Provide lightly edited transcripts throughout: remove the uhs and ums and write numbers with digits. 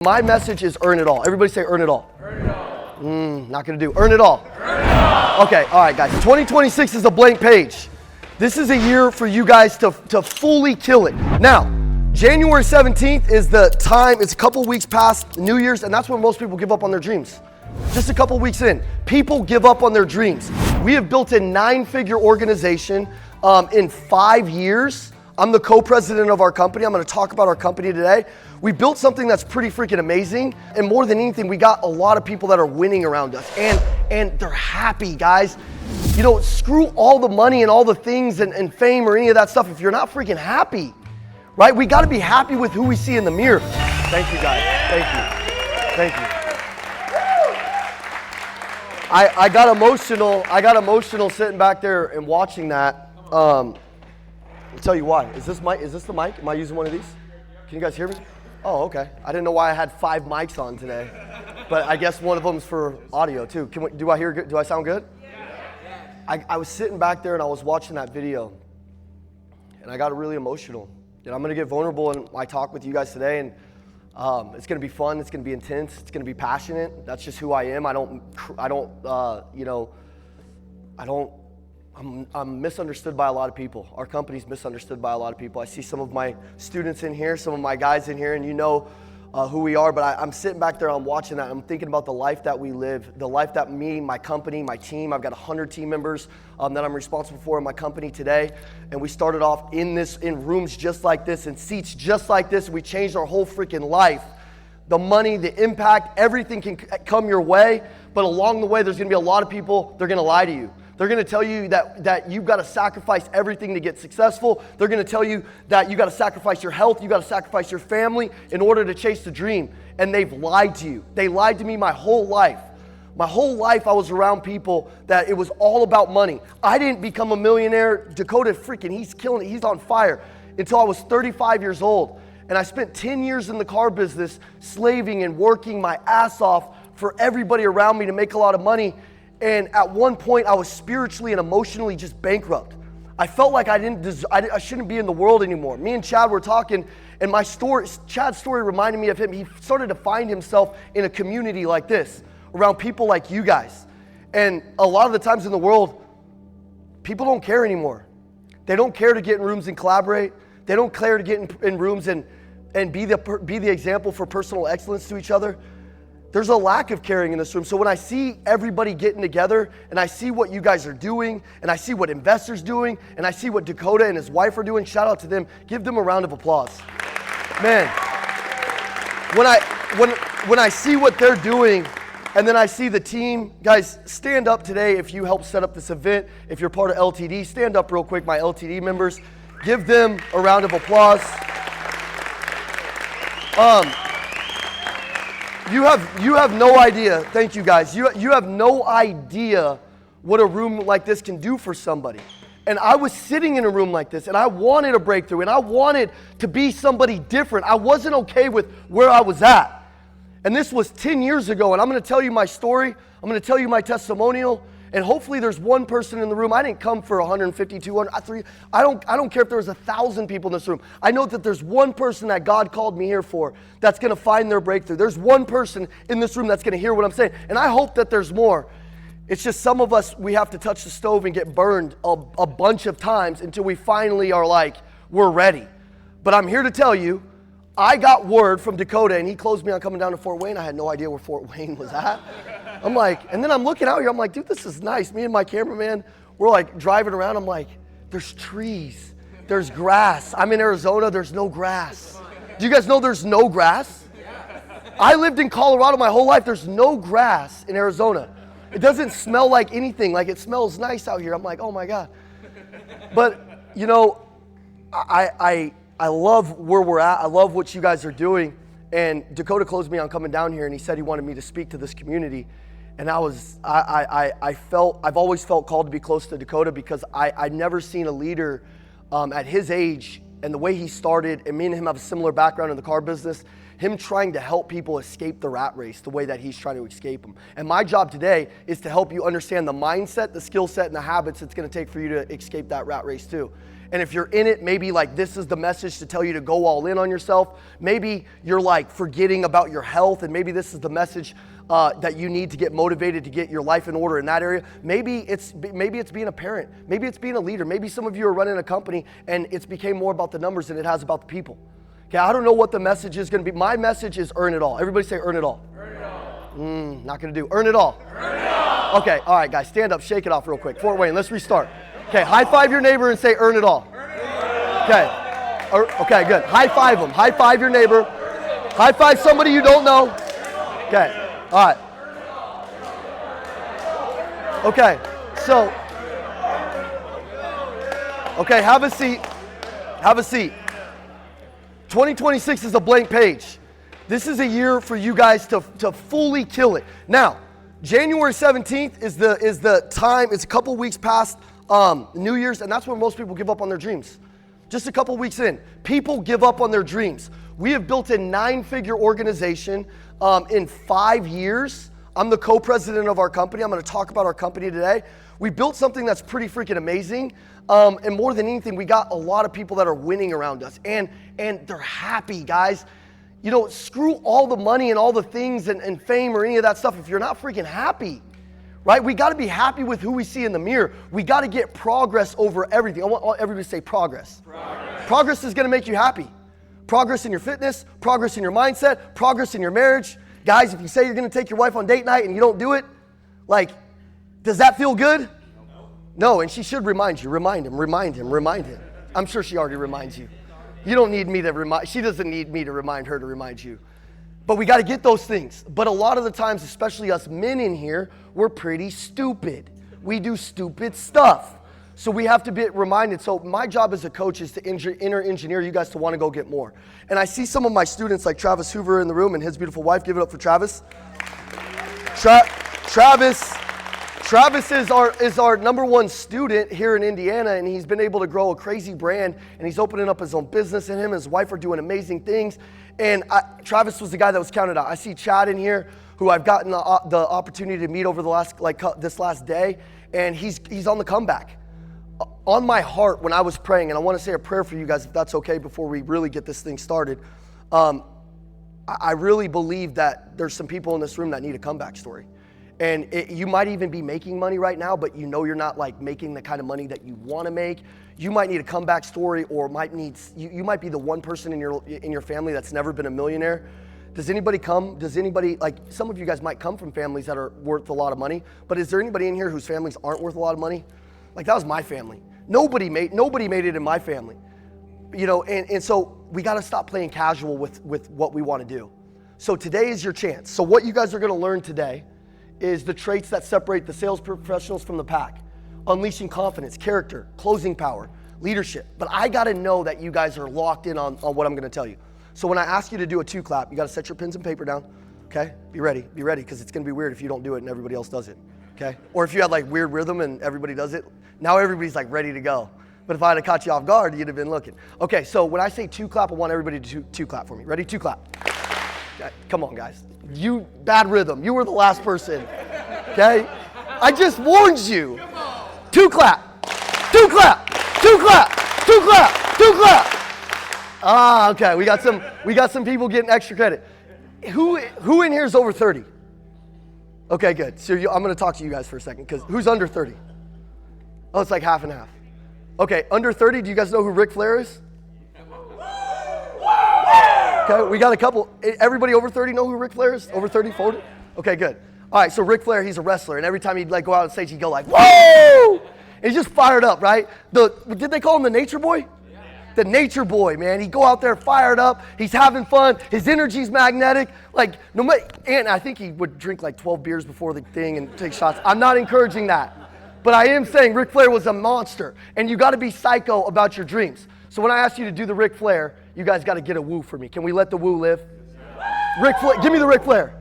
My message is earn it all. Everybody say earn it all. Earn it all. Not gonna do. Earn it all. Earn it all. Okay, all right, guys. 2026 is a blank page. This is a year for you guys to fully kill it. Now, January 17th is the time. It's a couple weeks past New Year's, and that's when most people give up on their dreams. Just a couple weeks in, people give up on their dreams. We have built a 9-figure organization in 5 years. I'm the co-president of our company. I'm gonna talk about our company today. We built something that's pretty freaking amazing. And more than anything, we got a lot of people that are winning around us. And they're happy, guys. You know, screw all the money and all the things and fame or any of that stuff if you're not freaking happy, right? We gotta be happy with who we see in the mirror. Thank you, guys. Thank you. Thank you. I got emotional sitting back there and watching that. I'll tell you why. Is this the mic? Am I using one of these? Can you guys hear me? Oh, okay. I didn't know why I had 5 mics on today, but I guess one of them's for audio too. Do I hear good? Do I sound good? Yeah. I was sitting back there and I was watching that video, and I got really emotional. And I'm gonna get vulnerable in my talk with you guys today, and it's gonna be fun. It's gonna be intense. It's gonna be passionate. That's just who I am. I'm misunderstood by a lot of people. Our company's misunderstood by a lot of people. I see some of my students in here, some of my guys in here, and you know who we are, but I'm sitting back there, I'm watching that, I'm thinking about the life that we live, the life that me, my company, my team, I've got 100 team members that I'm responsible for in my company today, and we started off in rooms just like this, in seats just like this, we changed our whole freaking life. The money, the impact, everything can come your way, but along the way, there's gonna be a lot of people, they're gonna lie to you. They're gonna tell you that you've gotta sacrifice everything to get successful. They're gonna tell you that you gotta sacrifice your health, you gotta sacrifice your family in order to chase the dream. And they've lied to you. They lied to me my whole life. My whole life I was around people that it was all about money. I didn't become a millionaire. Dakota freaking, he's killing it, he's on fire, until I was 35 years old. And I spent 10 years in the car business, slaving and working my ass off for everybody around me to make a lot of money. And at one point, I was spiritually and emotionally just bankrupt. I felt like I shouldn't be in the world anymore. Me and Chad were talking, and Chad's story reminded me of him. He started to find himself in a community like this, around people like you guys. And a lot of the times in the world, people don't care anymore. They don't care to get in rooms and collaborate. They don't care to get in rooms and be the example for personal excellence to each other. There's a lack of caring in this room. So when I see everybody getting together and I see what you guys are doing and I see what investors doing and I see what Dakota and his wife are doing, shout out to them. Give them a round of applause. Man, when I see what they're doing and then I see the team, guys, stand up today if you helped set up this event. If you're part of LTD, stand up real quick, my LTD members. Give them a round of applause. You have no idea, thank you guys, you have no idea what a room like this can do for somebody. And I was sitting in a room like this and I wanted a breakthrough and I wanted to be somebody different. I wasn't okay with where I was at. And this was 10 years ago, and I'm gonna tell you my story, I'm gonna tell you my testimonial, and hopefully there's one person in the room. I didn't come for 150, 200, 300. I don't care if there was 1,000 people in this room. I know that there's one person that God called me here for that's gonna find their breakthrough. There's one person in this room that's gonna hear what I'm saying. And I hope that there's more. It's just some of us, we have to touch the stove and get burned a bunch of times until we finally are like, we're ready. But I'm here to tell you, I got word from Dakota, and he closed me on coming down to Fort Wayne. I had no idea where Fort Wayne was at. I'm like, and then I'm looking out here, I'm like, dude, this is nice. Me and my cameraman, we're like driving around. I'm like, there's trees, there's grass. I'm in Arizona, there's no grass. Do you guys know there's no grass? I lived in Colorado my whole life. There's no grass in Arizona. It doesn't smell like anything. Like, it smells nice out here. I'm like, oh my God. But, you know, I love where we're at. I love what you guys are doing. And Dakota closed me on coming down here, and he said he wanted me to speak to this community. And I've always felt called to be close to Dakota because I'd never seen a leader at his age and the way he started, and me and him have a similar background in the car business, him trying to help people escape the rat race the way that he's trying to escape them. And my job today is to help you understand the mindset, the skill set, and the habits it's gonna take for you to escape that rat race too. And if you're in it, maybe like this is the message to tell you to go all in on yourself. Maybe you're like forgetting about your health, and maybe this is the message that you need to get motivated to get your life in order in that area. Maybe it's being a parent. Maybe it's being a leader. Maybe some of you are running a company and it's became more about the numbers than it has about the people. Okay, I don't know what the message is going to be. My message is earn it all. Everybody say earn it all. Earn it all. Not going to do. Earn it all. Earn it all. Okay, all right, guys, stand up, shake it off real quick. Fort Wayne, let's restart. Okay, high five your neighbor and say earn it all. Earn it all. Okay. Okay, good. High five them. High five your neighbor. High five somebody you don't know. Okay, all right. Okay, so, okay, have a seat. Have a seat. 2026 is a blank page. This is a year for you guys to fully kill it. Now, January 17th is the time. It's a couple weeks past New Year's, and that's when most people give up on their dreams. Just a couple weeks in, people give up on their dreams. We have built a 9-figure organization in 5 years. I'm the co-president of our company. I'm going to talk about our company today. We built something that's pretty freaking amazing. And more than anything, we got a lot of people that are winning around us. And they're happy, guys. You know, screw all the money and all the things and fame or any of that stuff if you're not freaking happy, right? We got to be happy with who we see in the mirror. We got to get progress over everything. I want everybody to say progress. Progress is going to make you happy. Progress in your fitness, progress in your mindset, progress in your marriage. Guys, if you say you're going to take your wife on date night and you don't do it, like, does that feel good? No, and she should remind you. Remind him. I'm sure she already reminds you. You don't need me to remind, she doesn't need me to remind her to remind you. But we got to get those things. But a lot of the times, especially us men in here, we're pretty stupid. We do stupid stuff. So we have to be reminded. So my job as a coach is to inner engineer you guys to want to go get more. And I see some of my students like Travis Hoover in the room and his beautiful wife. Give it up for Travis. Travis is our number one student here in Indiana, and he's been able to grow a crazy brand, and he's opening up his own business, and him and his wife are doing amazing things. And Travis was the guy that was counted out. I see Chad in here, who I've gotten the opportunity to meet over the this last day, and he's on the comeback. On my heart, when I was praying, and I want to say a prayer for you guys, if that's okay, before we really get this thing started. I really believe that there's some people in this room that need a comeback story. And you might even be making money right now, but you know you're not like making the kind of money that you want to make. You might need a comeback story, or you might be the one person in your family that's never been a millionaire. Does anybody like, some of you guys might come from families that are worth a lot of money, but is there anybody in here whose families aren't worth a lot of money? Like, that was my family. Nobody made it in my family. You know, and so we got to stop playing casual with what we want to do. So today is your chance. So what you guys are going to learn today is the traits that separate the sales professionals from the pack. Unleashing confidence, character, closing power, leadership. But I gotta know that you guys are locked in on what I'm gonna tell you. So when I ask you to do a 2-clap, you gotta set your pens and paper down, okay? Be ready, because it's gonna be weird if you don't do it and everybody else does it, okay? Or if you had like weird rhythm and everybody does it, now everybody's like ready to go. But if I had caught you off guard, you'd have been looking. Okay, so when I say 2-clap, I want everybody to 2-clap for me. Ready, 2-clap. Okay, come on, guys. You, bad rhythm. You were the last person, okay? I just warned you. 2-clap, 2-clap, 2-clap, 2-clap, 2-clap. Ah, okay. We got some people getting extra credit. Who in here is over 30? Okay, good. So I'm going to talk to you guys for a second, because who's under 30? Oh, it's like half and half. Okay, under 30. Do you guys know who Ric Flair is? Okay, we got a couple. Everybody over 30 know who Ric Flair is? Over 30, folded? Okay, good. All right, so Ric Flair, he's a wrestler, and every time he'd like go out on stage, he'd go like, whoa! And he's just fired up, right? Did they call him the Nature Boy? Yeah. The Nature Boy, man. He'd go out there fired up. He's having fun. His energy's magnetic. Like, and I think he would drink like 12 beers before the thing and take shots. I'm not encouraging that. But I am saying Ric Flair was a monster, and you got to be psycho about your dreams. So when I ask you to do the Ric Flair, you guys got to get a woo for me. Can we let the woo live? Ric Flair, give me the Ric Flair.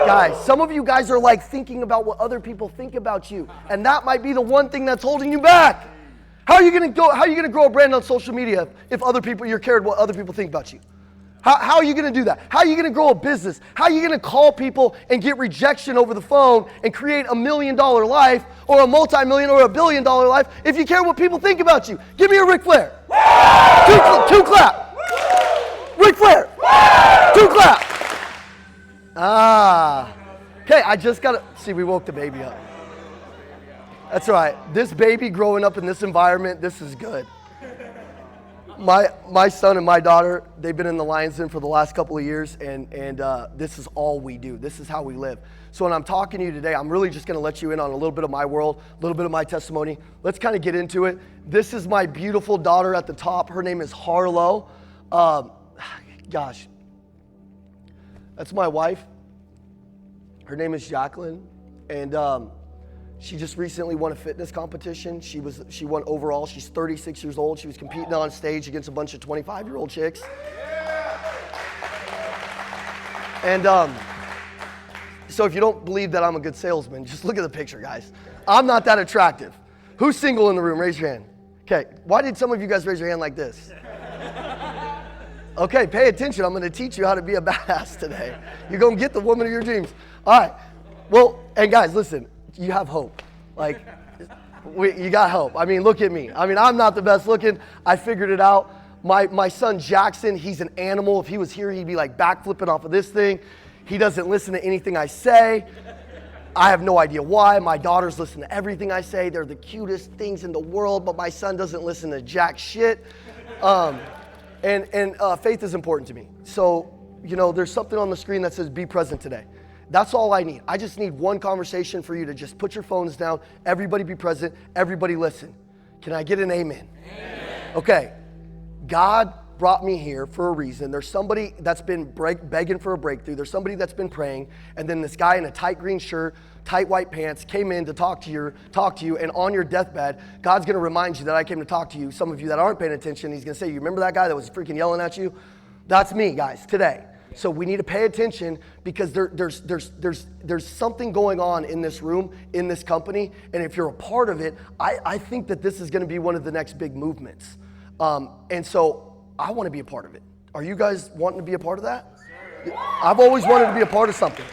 Guys, some of you guys are like thinking about what other people think about you, and that might be the one thing that's holding you back. How are you gonna grow a brand on social media if you're cared what other people think about you? How are you going to do that? How are you going to grow a business? How are you going to call people and get rejection over the phone and create $1 million life or a multi-million or $1 billion life if you care what people think about you? Give me a Ric Flair. Two clap. Ric Flair. Two clap. Okay, I just got to, see, we woke the baby up. That's right. This baby growing up in this environment, this is good. My son and my daughter, they've been in the Lions Den for the last couple of years, and this is all we do. This is how we live. So when I'm talking to you today, I'm really just going to let you in on a little bit of my world, a little bit of my testimony. Let's kind of get into it. This is my beautiful daughter at the top. Her name is Harlow. Gosh, that's my wife. Her name is Jacqueline, and she just recently won a fitness competition. She won overall. She's 36 years old. She was competing on stage against a bunch of 25-year-old chicks. And so if you don't believe that I'm a good salesman, just look at the picture, guys. I'm not that attractive. Who's single in the room? Raise your hand. Okay, why did some of you guys raise your hand like this? Okay, pay attention. I'm going to teach you how to be a badass today. You're going to get the woman of your dreams. All right. Well, and guys, listen. You have hope. Like, you got hope. I mean, look at me. I mean, I'm not the best looking. I figured it out. My son Jackson, he's an animal. If he was here, he'd be like backflipping off of this thing. He doesn't listen to anything I say. I have no idea why. My daughters listen to everything I say. They're the cutest things in the world, but my son doesn't listen to jack shit. And faith is important to me. So, there's something on the screen that says be present today. That's all I need. I just need one conversation for you to just put your phones down. Everybody be present. Everybody listen. Can I get an amen? Amen. Okay. God brought me here for a reason. There's somebody that's been begging for a breakthrough. There's somebody that's been praying. And then this guy in a tight green shirt, tight white pants came in to talk to you. And on your deathbed, God's going to remind you that I came to talk to you. Some of you that aren't paying attention, he's going to say, you remember that guy that was freaking yelling at you? That's me, guys, today. So we need to pay attention because there's something going on in this room, in this company, and if you're a part of it, I think that this is going to be one of the next big movements. And so I want to be a part of it. Are you guys wanting to be a part of that? I've always wanted to be a part of something.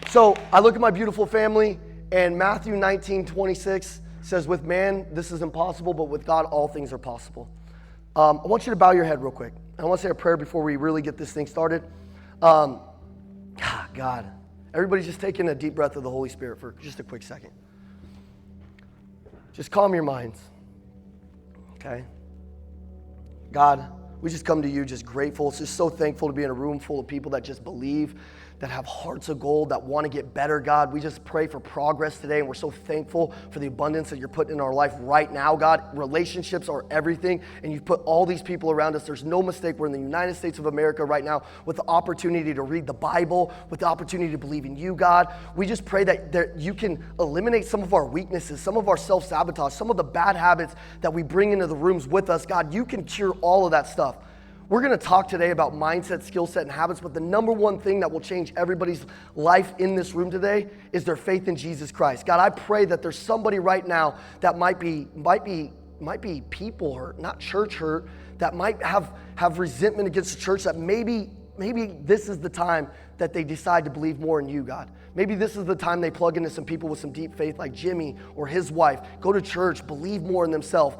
So I look at my beautiful family, and Matthew 19:26 says, with man, this is impossible, but with God, all things are possible. I want you to bow your head real quick. I want to say a prayer before we really get this thing started. God, everybody's just taking a deep breath of the Holy Spirit for just a quick second. Just calm your minds, okay? God, we just come to you just grateful. It's just so thankful to be in a room full of people that just believe, that have hearts of gold, that want to get better, God. We just pray for progress today, and we're so thankful for the abundance that you're putting in our life right now, God. Relationships are everything, and you've put all these people around us. There's no mistake. We're in the United States of America right now with the opportunity to read the Bible, with the opportunity to believe in you, God. We just pray that you can eliminate some of our weaknesses, some of our self-sabotage, some of the bad habits that we bring into the rooms with us, God. You can cure all of that stuff. We're going to talk today about mindset, skill set, and habits, but the number one thing that will change everybody's life in this room today is their faith in Jesus Christ. God, I pray that there's somebody right now that might be people hurt, not church hurt, that might have resentment against the church, that maybe this is the time that they decide to believe more in you, God. Maybe this is the time they plug into some people with some deep faith like Jimmy or his wife. Go to church, believe more in themselves.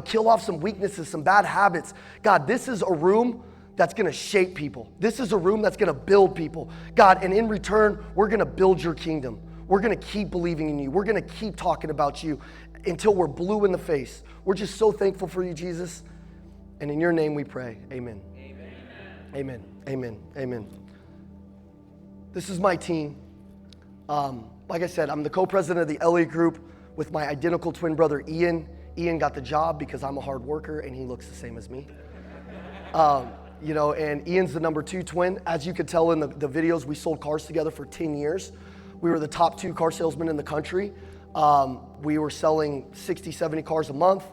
Kill off some weaknesses, some bad habits. God, this is a room that's going to shape people. This is a room that's going to build people. God, and in return, we're going to build your kingdom. We're going to keep believing in you. We're going to keep talking about you until we're blue in the face. We're just so thankful for you, Jesus. And in your name we pray. Amen. Amen. Amen. Amen. Amen. This is my team. Like I said, I'm the co-president of the LA group with my identical twin brother, Ian. Ian got the job because I'm a hard worker and he looks the same as me. And Ian's the number 2 twin. As you could tell in the videos, we sold cars together for 10 years. We were the top 2 car salesmen in the country. We were selling 60, 70 cars a month.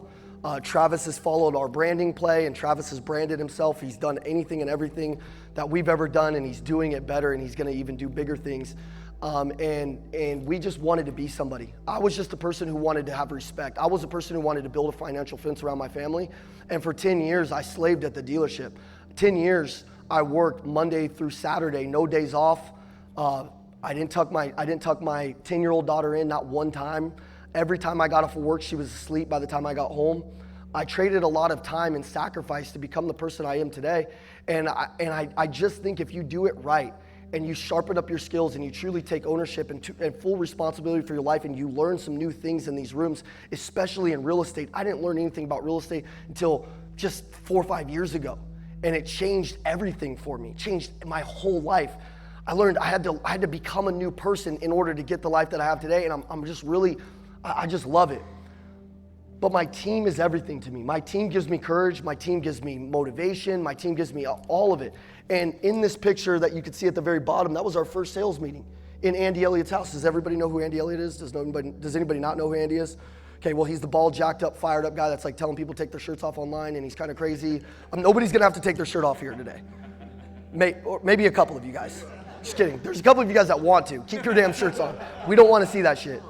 Travis has followed our branding play, and Travis has branded himself. He's done anything and everything that we've ever done, and he's doing it better, and he's going to even do bigger things. And we just wanted to be somebody. I was just a person who wanted to have respect. I was a person who wanted to build a financial fence around my family. And for 10 years, I slaved at the dealership. 10 years, I worked Monday through Saturday, no days off. I didn't tuck my 10-year-old daughter in, not one time. Every time I got off of work, she was asleep by the time I got home. I traded a lot of time and sacrifice to become the person I am today. And I just think if you do it right and you sharpen up your skills and you truly take ownership and full responsibility for your life and you learn some new things in these rooms, especially in real estate. I didn't learn anything about real estate until just 4 or 5 years ago. And it changed everything for me, changed my whole life. I learned I had to become a new person in order to get the life that I have today. And I'm just really, I just love it. But my team is everything to me. My team gives me courage. My team gives me motivation. My team gives me all of it. And in this picture that you can see at the very bottom, that was our first sales meeting in Andy Elliott's house. Does everybody know who Andy Elliott is? Does anybody not know who Andy is? Okay, well, he's the bald, jacked up, fired up guy that's like telling people to take their shirts off online, and he's kind of crazy. Nobody's going to have to take their shirt off here today. Or maybe a couple of you guys. Just kidding. There's a couple of you guys that want to. Keep your damn shirts on. We don't want to see that shit.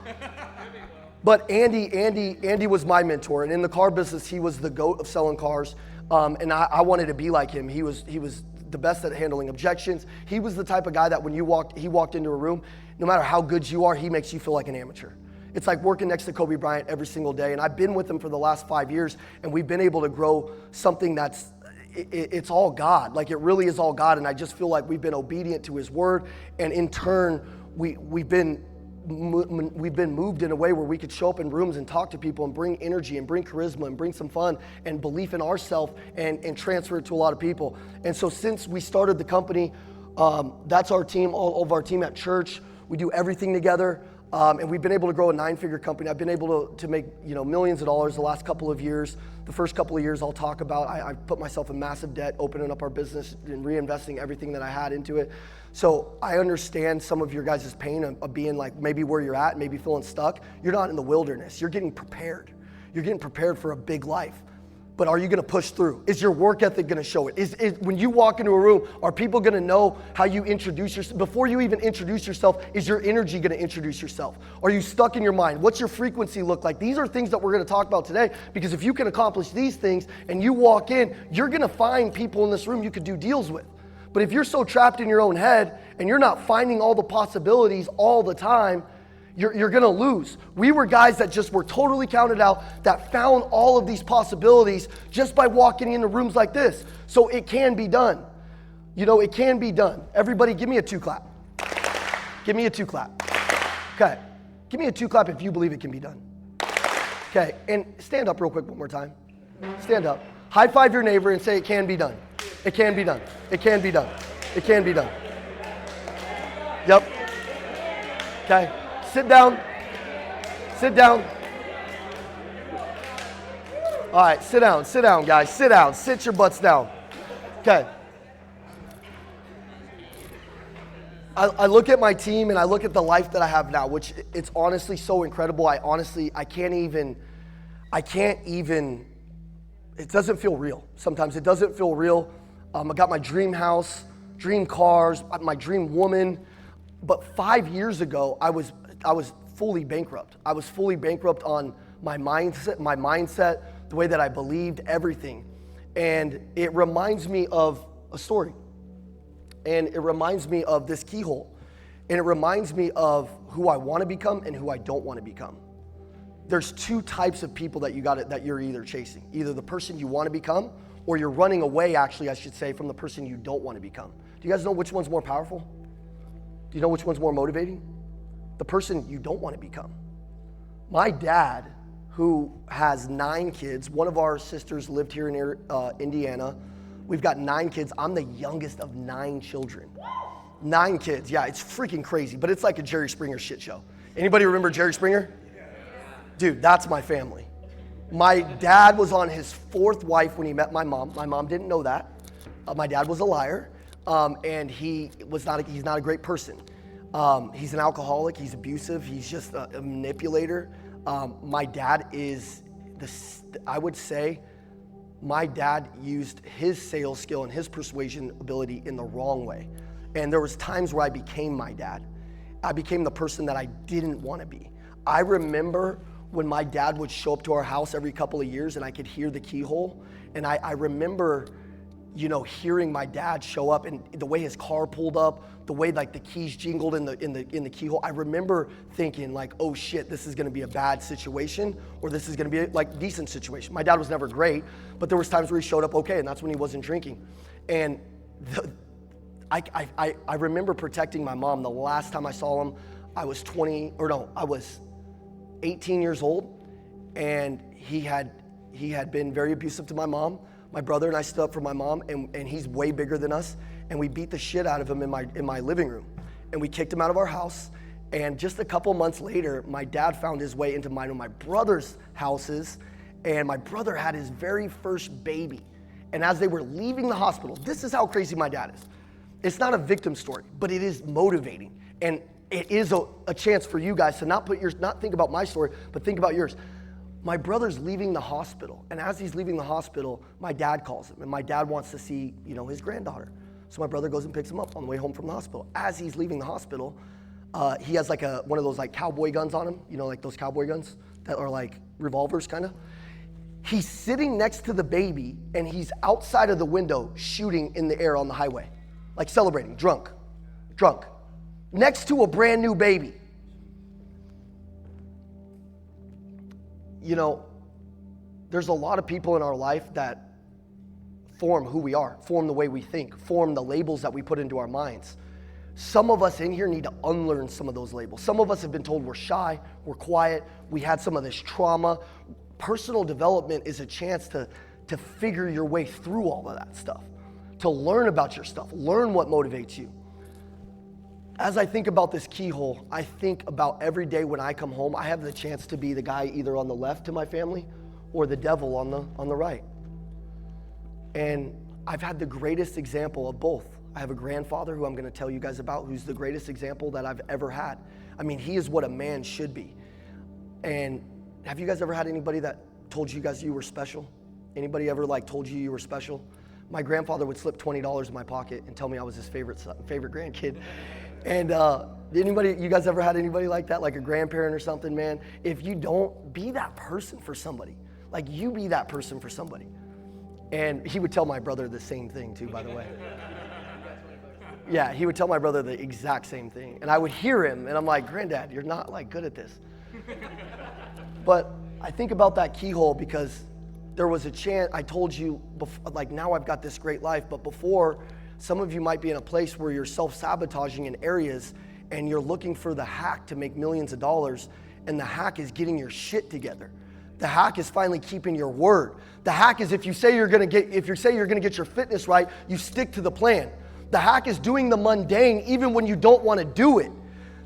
But Andy was my mentor, and in the car business, he was the GOAT of selling cars, and I wanted to be like him. He was the best at handling objections. He was the type of guy that when he walked into a room, no matter how good you are, he makes you feel like an amateur. It's like working next to Kobe Bryant every single day, and I've been with him for the last 5 years, and we've been able to grow something it's all God. Like, it really is all God, and I just feel like we've been obedient to his word, and in turn, we've been moved in a way where we could show up in rooms and talk to people and bring energy and bring charisma and bring some fun and belief in ourselves and transfer it to a lot of people. And so since we started the company, that's our team, all of our team at church. We do everything together. And we've been able to grow a 9-figure company. I've been able to make millions of dollars the last couple of years. The first couple of years I'll talk about, I put myself in massive debt, opening up our business and reinvesting everything that I had into it. So I understand some of your guys' pain of being like maybe where you're at, maybe feeling stuck. You're not in the wilderness. You're getting prepared. You're getting prepared for a big life. But are you going to push through? Is your work ethic going to show it? Is when you walk into a room, are people going to know how you introduce yourself? Before you even introduce yourself, is your energy going to introduce yourself? Are you stuck in your mind? What's your frequency look like? These are things that we're going to talk about today, because if you can accomplish these things and you walk in, you're going to find people in this room you could do deals with. But if you're so trapped in your own head and you're not finding all the possibilities all the time, you're going to lose. We were guys that just were totally counted out, that found all of these possibilities just by walking into rooms like this. So it can be done. It can be done. Everybody give me a 2 clap. Give me a 2 clap. Okay. Give me a 2 clap if you believe it can be done. Okay. And stand up real quick one more time. Stand up. High five your neighbor and say it can be done. It can be done. It can be done. It can be done. Yep. Okay. Sit down. Sit down. All right, sit down. Sit down, guys. Sit down. Sit your butts down. Okay. I look at my team and I look at the life that I have now, which it's honestly so incredible. I can't even, it doesn't feel real. Sometimes it doesn't feel real. I got my dream house, dream cars, my dream woman. But 5 years ago, I was fully bankrupt. I was fully bankrupt on my mindset, the way that I believed, everything. And it reminds me of a story. And it reminds me of this keyhole. And it reminds me of who I want to become and who I don't want to become. There's 2 types of people that you're either chasing. Either the person you want to become, or you're running away, actually, I should say, from the person you don't want to become. Do you guys know which one's more powerful? Do you know which one's more motivating? The person you don't want to become. My dad, who has 9 kids, one of our sisters lived here in Indiana. We've got 9 kids. I'm the youngest of 9 children. 9 kids. Yeah, it's freaking crazy, but it's like a Jerry Springer shit show. Anybody remember Jerry Springer? Dude, that's my family. My dad was on his 4th wife when he met my mom. My mom didn't know that. My dad was a liar, and he's not a great person. He's an alcoholic. He's abusive. He's just a manipulator. My dad is I would say my dad used his sales skill and his persuasion ability in the wrong way. And there was times where I became my dad. I became the person that I didn't want to be. I remember when my dad would show up to our house every couple of years and I could hear the keyhole. And I remember hearing my dad show up and the way his car pulled up, the way like the keys jingled in the keyhole, I remember thinking like, oh shit, this is gonna be a bad situation, or this is gonna be a like decent situation. My dad was never great, but there was times where he showed up okay, and that's when he wasn't drinking. And I remember protecting my mom. The last time I saw him, I was 18 years old, and he had been very abusive to my mom. My brother and I stood up for my mom, and he's way bigger than us, and we beat the shit out of him in my living room, and we kicked him out of our house. And just a couple months later, my dad found his way into mine and my brother's houses, and my brother had his very first baby. And as they were leaving the hospital, this is how crazy my dad is. It's not a victim story, but it is motivating, and it is a chance for you guys to not think about my story, but think about yours. My brother's leaving the hospital, and as he's leaving the hospital, my dad calls him, and my dad wants to see, his granddaughter. So my brother goes and picks him up on the way home from the hospital. As he's leaving the hospital, he has like one of those like cowboy guns on him, like those cowboy guns that are like revolvers kind of. He's sitting next to the baby, and he's outside of the window shooting in the air on the highway, like celebrating, drunk, next to a brand new baby. There's a lot of people in our life that form who we are, form the way we think, form the labels that we put into our minds. Some of us in here need to unlearn some of those labels. Some of us have been told we're shy, we're quiet, we had some of this trauma. Personal development is a chance to figure your way through all of that stuff, to learn about your stuff, learn what motivates you. As I think about this keyhole, I think about every day when I come home, I have the chance to be the guy either on the left to my family or the devil on the right. And I've had the greatest example of both. I have a grandfather who I'm gonna tell you guys about, who's the greatest example that I've ever had. I mean, he is what a man should be. And have you guys ever had anybody that told you guys you were special? Anybody ever told you were special? My grandfather would slip $20 in my pocket and tell me I was his favorite grandkid. And you guys ever had anybody like that, like a grandparent or something, man? If you don't, be that person for somebody. You be that person for somebody. And he would tell my brother the same thing too, by the way. Yeah, he would tell my brother the exact same thing. And I would hear him, and I'm like, Granddad, you're not good at this. But I think about that keyhole because there was a chance, I told you, now I've got this great life, but before, some of you might be in a place where you're self-sabotaging in areas and you're looking for the hack to make millions of dollars, and the hack is getting your shit together. The hack is finally keeping your word. The hack is if you say you're gonna get your fitness right, you stick to the plan. The hack is doing the mundane even when you don't want to do it.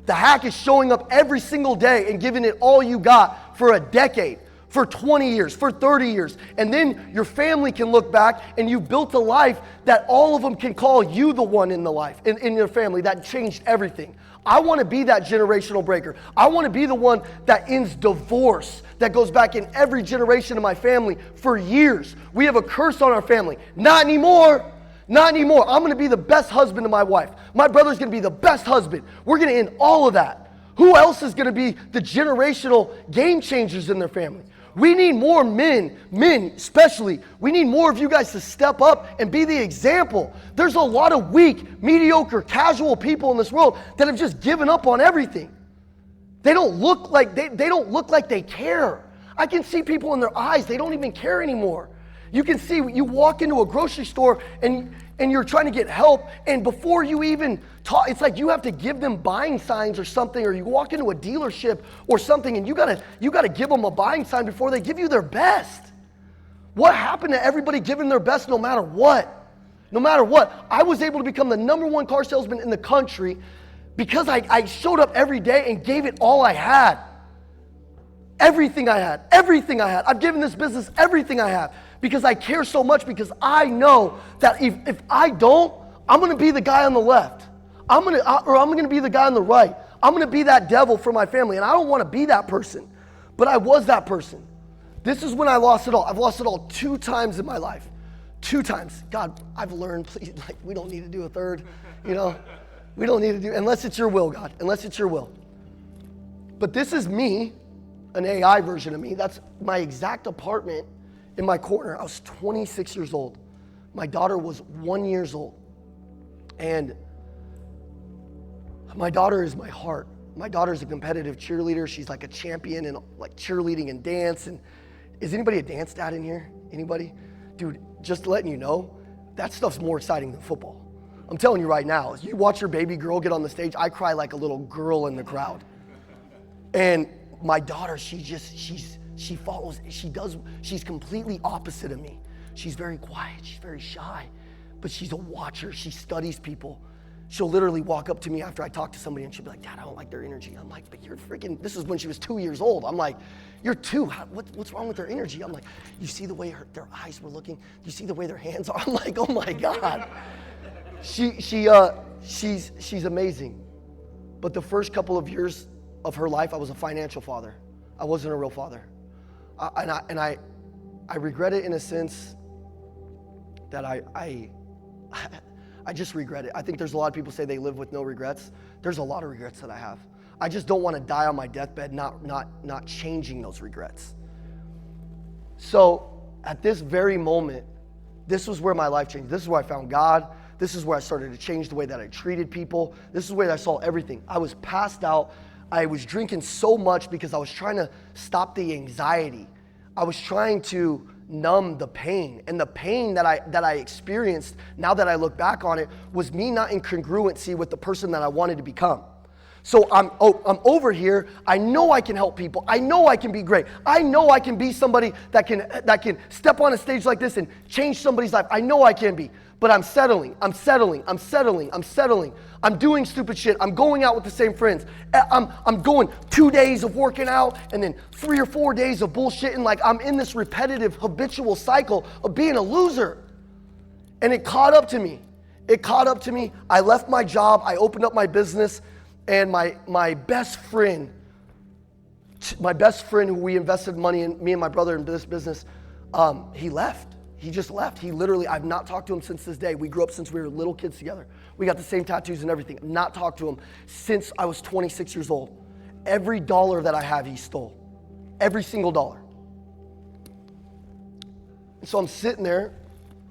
The hack is showing up every single day and giving it all you got for a decade, for 20 years, for 30 years. And then your family can look back and you've built a life that all of them can call you the one in the life, in your family that changed everything. I want to be that generational breaker. I want to be the one that ends divorce, that goes back in every generation of my family for years. We have a curse on our family. Not anymore. Not anymore. I'm going to be the best husband to my wife. My brother's going to be the best husband. We're going to end all of that. Who else is going to be the generational game changers in their family? We need more men especially. We need more of you guys to step up and be the example. There's a lot of weak, mediocre, casual people in this world that have just given up on everything. They don't look like they care. I can see people in their eyes, they don't even care anymore. You can see, you walk into a grocery store and you're trying to get help, and before you even talk, it's like you have to give them buying signs or something, or you walk into a dealership or something and you gotta give them a buying sign before they give you their best. What happened to everybody giving their best no matter what? No matter what. I was able to become the #1 car salesman in the country because I showed up every day and gave it all I had. Everything I had. I've given this business everything I have because I care so much, because I know that if I don't, I'm going to be the guy on the left. I'm going to be the guy on the right. I'm going to be that devil for my family, and I don't want to be that person. But I was that person. This is when I lost it all. I've lost it all 2 times in my life. 2 times. God, I've learned, please, we don't need to do a third, We don't need to do, unless it's your will, God, unless it's your will. But this is me, an AI version of me. That's my exact apartment in my corner. I was 26 years old. My daughter was 1 year old. And my daughter is my heart. My daughter's a competitive cheerleader. She's like a champion in like cheerleading and dance. And is anybody a dance dad in here? Anybody? Dude, just letting you know, that stuff's more exciting than football. I'm telling you right now, you watch your baby girl get on the stage, I cry like a little girl in the crowd. And my daughter, she follows, she's completely opposite of me. She's very quiet, she's very shy, but she's a watcher, she studies people. She'll literally walk up to me after I talk to somebody and she'll be like, Dad, I don't like their energy. I'm like, but you're freaking, this is when she was 2 years old. I'm like, you're 2, what's wrong with their energy? I'm like, you see the way their eyes were looking? You see the way their hands are? I'm like, oh my God. She's amazing. But the first couple of years of her life, I was a financial father. I wasn't a real father. I regret it in a sense that I just regret it. I think there's a lot of people say they live with no regrets. There's a lot of regrets that I have. I just don't want to die on my deathbed not changing those regrets. So at this very moment, this was where my life changed. This is where I found God. This is where I started to change the way that I treated people. This is where I saw everything. I was passed out. I was drinking so much because I was trying to stop the anxiety. I was trying to numb the pain. And the pain that I experienced, now that I look back on it, was me not in congruency with the person that I wanted to become. So I'm over here. I know I can help people. I know I can be great. I know I can be somebody that can step on a stage like this and change somebody's life. I know I can be. But I'm settling. I'm doing stupid shit. I'm going out with the same friends. I'm going 2 days of working out and then 3 or 4 days of bullshitting. Like I'm in this repetitive, habitual cycle of being a loser. And it caught up to me. I left my job. I opened up my business. And my best friend who we invested money in, me and my brother in this business, he left. He just left. He literally, I've not talked to him since this day. We grew up since we were little kids together. We got the same tattoos and everything. I've not talked to him since I was 26 years old. Every dollar that I have, he stole. Every single dollar. And so I'm sitting there.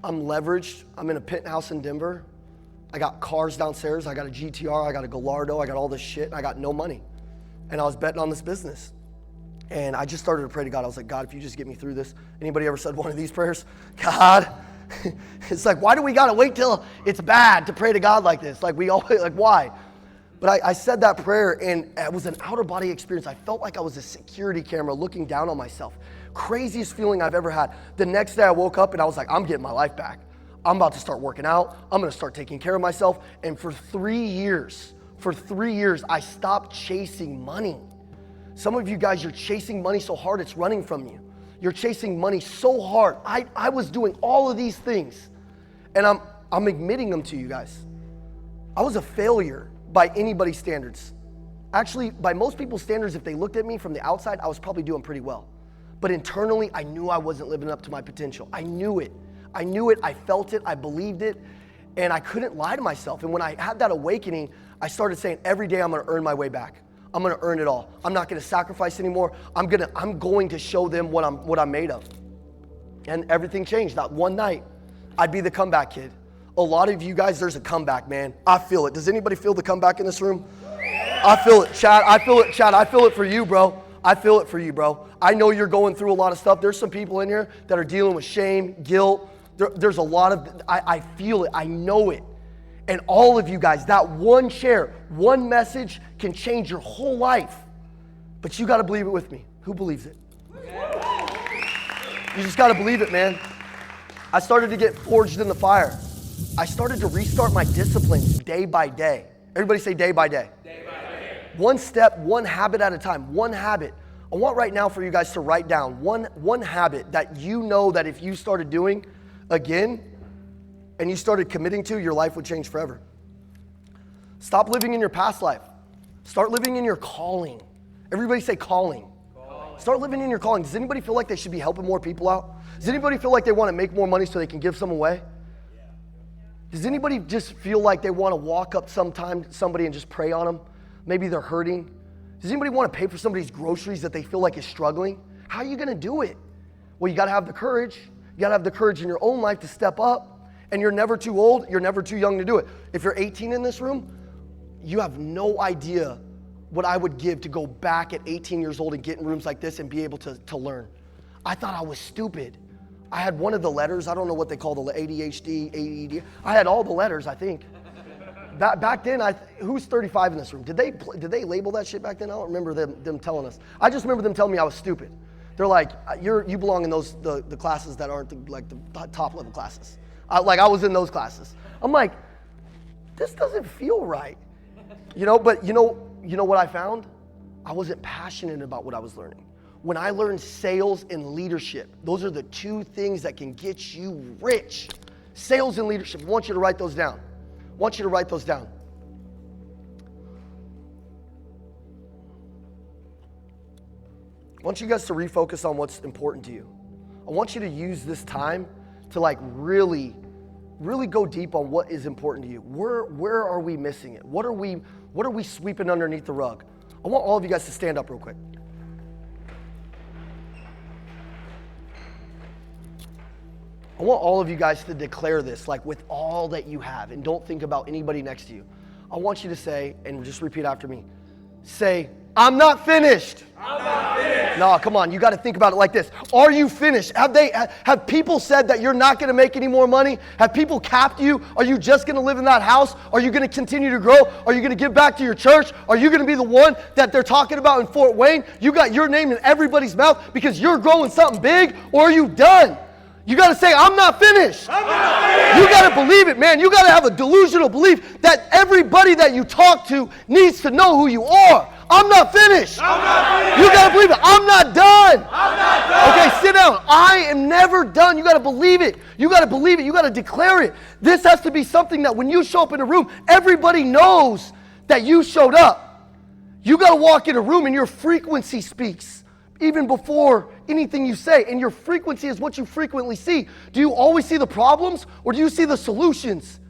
I'm leveraged. I'm in a penthouse in Denver. I got cars downstairs. I got a GTR. I got a Gallardo. I got all this shit. And I got no money. And I was betting on this business. And I just started to pray to God. I was like, God, if you just get me through this. Anybody ever said one of these prayers? God, it's like, why do we got to wait till it's bad to pray to God like this? Like why? But I said that prayer and it was an outer body experience. I felt like I was a security camera looking down on myself. Craziest feeling I've ever had. The next day I woke up and I was like, I'm getting my life back. I'm about to start working out. I'm going to start taking care of myself. And for 3 years, I stopped chasing money. Some of you guys, you're chasing money so hard it's running from you. You're chasing money so hard. I was doing all of these things, and I'm admitting them to you guys. I was a failure by anybody's standards. Actually, by most people's standards, if they looked at me from the outside, I was probably doing pretty well. But internally, I knew I wasn't living up to my potential. I knew it. I felt it. I believed it. And I couldn't lie to myself. And when I had that awakening, I started saying, every day I'm going to earn my way back. I'm going to earn it all. I'm not going to sacrifice anymore. I'm going to show them what I'm made of. And everything changed. That one night, I'd be the comeback kid. A lot of you guys, there's a comeback, man. I feel it. Does anybody feel the comeback in this room? I feel it, Chad. I feel it, Chad. I feel it for you, bro. I feel it for you, bro. I know you're going through a lot of stuff. There's some people in here that are dealing with shame, guilt. There's a lot of, I feel it. I know it. And all of you guys, that one share, one message can change your whole life. But you got to believe it with me. Who believes it? You just got to believe it, man. I started to get forged in the fire. I started to restart my disciplines day by day. Everybody say day by day. Day by day. One step, one habit at a time. One habit. I want right now for you guys to write down one habit that you know that if you started doing again, and you started committing to, your life would change forever. Stop living in your past life. Start living in your calling. Everybody say calling. Start living in your calling. Does anybody feel like they should be helping more people out? Does anybody feel like they want to make more money so they can give some away? Does anybody just feel like they want to walk up somebody and just pray on them? Maybe they're hurting. Does anybody want to pay for somebody's groceries that they feel like is struggling? How are you going to do it? Well, you got to have the courage. You got to have the courage in your own life to step up. And you're never too old, you're never too young to do it. If you're 18 in this room, you have no idea what I would give to go back at 18 years old and get in rooms like this and be able to learn. I thought I was stupid. I had one of the letters. I don't know what they call the ADHD, AED. I had all the letters, I think. Back then, who's 35 in this room? Did they label that shit back then? I don't remember them telling us. I just remember them telling me I was stupid. They're like, you belong in the classes that aren't the top level classes. I was in those classes. I'm like, this doesn't feel right. But you know what I found? I wasn't passionate about what I was learning. When I learned sales and leadership, those are the two things that can get you rich. Sales and leadership. I want you to write those down. I want you guys to refocus on what's important to you. I want you to use this time to really go deep on what is important to you. Where are we missing it? What are we sweeping underneath the rug? I want all of you guys to stand up real quick. I want all of you guys to declare this, with all that you have, and don't think about anybody next to you. I want you to say, and just repeat after me, say, I'm not finished. I'm not finished. No, come on, you got to think about it like this. Are you finished? Have people said that you're not going to make any more money? Have people capped you? Are you just going to live in that house? Are you going to continue to grow? Are you going to give back to your church? Are you going to be the one that they're talking about in Fort Wayne? You got your name in everybody's mouth because you're growing something big, or are you done? You got to say, I'm not finished. I'm not finished. You got to believe it, man. You got to have a delusional belief that everybody that you talk to needs to know who you are. I'm not finished. I'm not finished. You got to believe it. I'm not done. I'm not done. Okay, sit down. I am never done. You got to believe it. You got to believe it. You got to declare it. This has to be something that when you show up in a room, everybody knows that you showed up. You got to walk in a room and your frequency speaks. Even before anything you say, and your frequency is what you frequently see. Do you always see the problems, or do you see the solutions?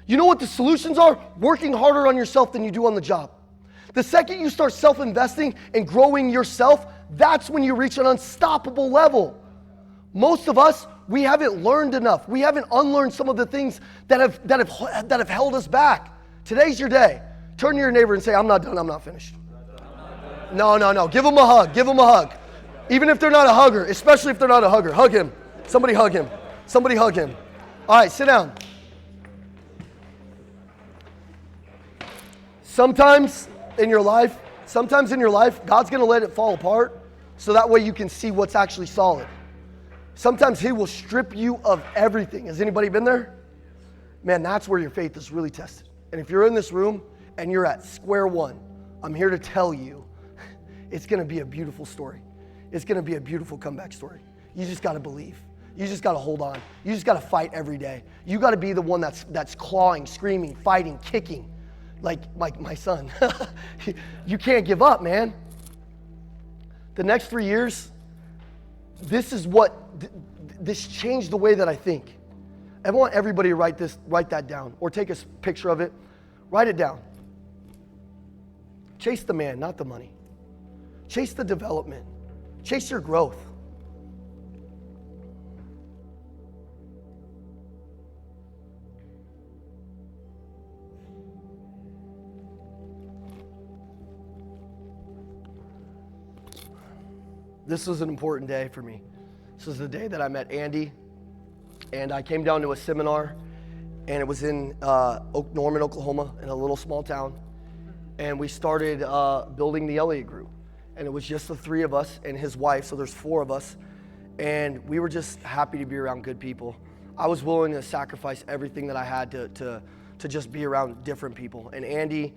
You know what the solutions are? Working harder on yourself than you do on the job. The second you start self-investing and growing yourself, that's when you reach an unstoppable level. Most of us, we haven't learned enough. We haven't unlearned some of the things that have held us back. Today's your day. Turn to your neighbor and say, I'm not done, I'm not finished. No. Give them a hug. Give them a hug. Even if they're not a hugger, especially if they're not a hugger. Hug him. Somebody hug him. Somebody hug him. All right, sit down. Sometimes in your life, God's going to let it fall apart so that way you can see what's actually solid. Sometimes He will strip you of everything. Has anybody been there? Man, that's where your faith is really tested. And if you're in this room and you're at square one, I'm here to tell you, it's going to be a beautiful story. It's going to be a beautiful comeback story. You just got to believe. You just got to hold on. You just got to fight every day. You got to be the one that's clawing, screaming, fighting, kicking, like my son. You can't give up, man. The next 3 years, this changed the way that I think. I want everybody to write that down, or take a picture of it. Write it down. Chase the man, not the money. Chase the development. Chase your growth. This was an important day for me. This was the day that I met Andy, and I came down to a seminar, and it was in Norman, Oklahoma, in a little small town, and we started building the Elliott Group. And it was just the three of us and his wife, so there's four of us. And we were just happy to be around good people. I was willing to sacrifice everything that I had to just be around different people. And Andy,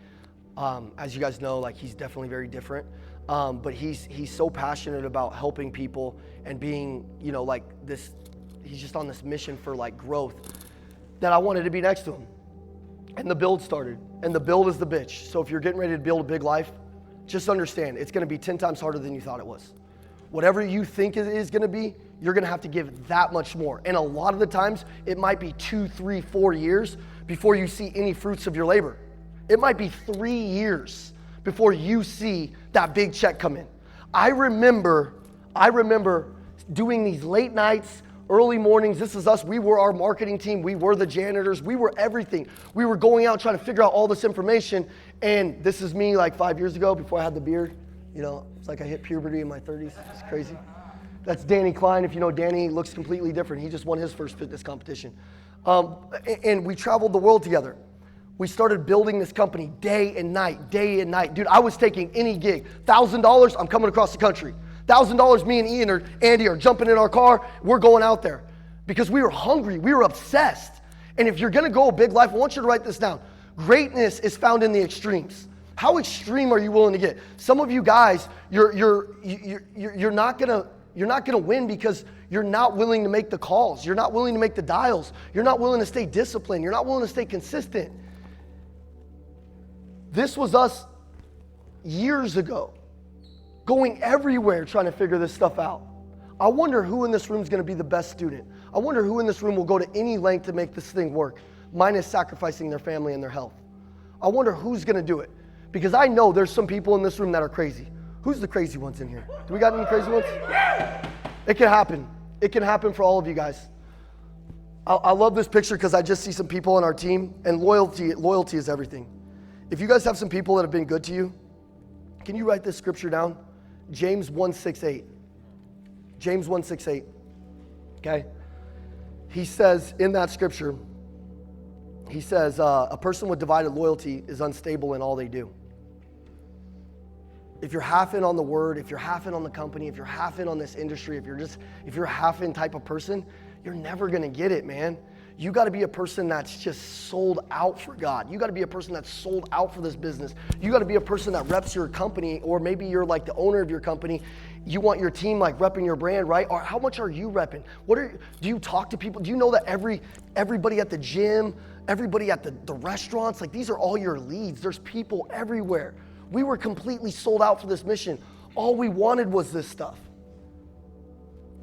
as you guys know, he's definitely very different. But he's so passionate about helping people and being, this, he's just on this mission for growth that I wanted to be next to him. And the build started. And the build is the bitch. So if you're getting ready to build a big life, just understand, it's going to be 10 times harder than you thought it was. Whatever you think it is going to be, you're going to have to give that much more. And a lot of the times, it might be 2, 3, 4 years before you see any fruits of your labor. It might be 3 years before you see that big check come in. I remember doing these late nights, Early mornings, this is us. We were our marketing team. We were the janitors. We were everything. We were going out trying to figure out all this information. And this is me like 5 years ago before I had the beard. You know, it's like I hit puberty in my 30s. It's crazy. That's Danny Klein. If you know Danny, looks completely different. He just won his first fitness competition. And we traveled the world together. We started building this company day and night, day and night. Dude, I was taking any gig. $1,000, I'm coming across the country. $1,000, me and Ian or Andy are jumping in our car. We're going out there because we were hungry. We were obsessed. And if you're going to go a big life, I want you to write this down. Greatness is found in the extremes. How extreme are you willing to get? Some of you guys, you're not gonna win because you're not willing to make the calls. You're not willing to make the dials. You're not willing to stay disciplined. You're not willing to stay consistent. This was us years ago, going everywhere trying to figure this stuff out. I wonder who in this room is going to be the best student. I wonder who in this room will go to any length to make this thing work, minus sacrificing their family and their health. I wonder who's going to do it, because I know there's some people in this room that are crazy. Who's the crazy ones in here? Do we got any crazy ones? It can happen. It can happen for all of you guys. I love this picture because I just see some people on our team, and loyalty is everything. If you guys have some people that have been good to you, can you write this scripture down? James 1:6-8. James 1:6-8. Okay? He says in that scripture, he says, a person with divided loyalty is unstable in all they do. If you're half in on the word, if you're half in on the company, if you're half in on this industry, if you're half in type of person, you're never gonna get it, man. You got to be a person that's just sold out for God. You got to be a person that's sold out for this business. You got to be a person that reps your company, or maybe you're like the owner of your company. You want your team like repping your brand, right? Or how much are you repping? Do you talk to people? Do you know that everybody at the gym, everybody at the restaurants, like these are all your leads. There's people everywhere. We were completely sold out for this mission. All we wanted was this stuff.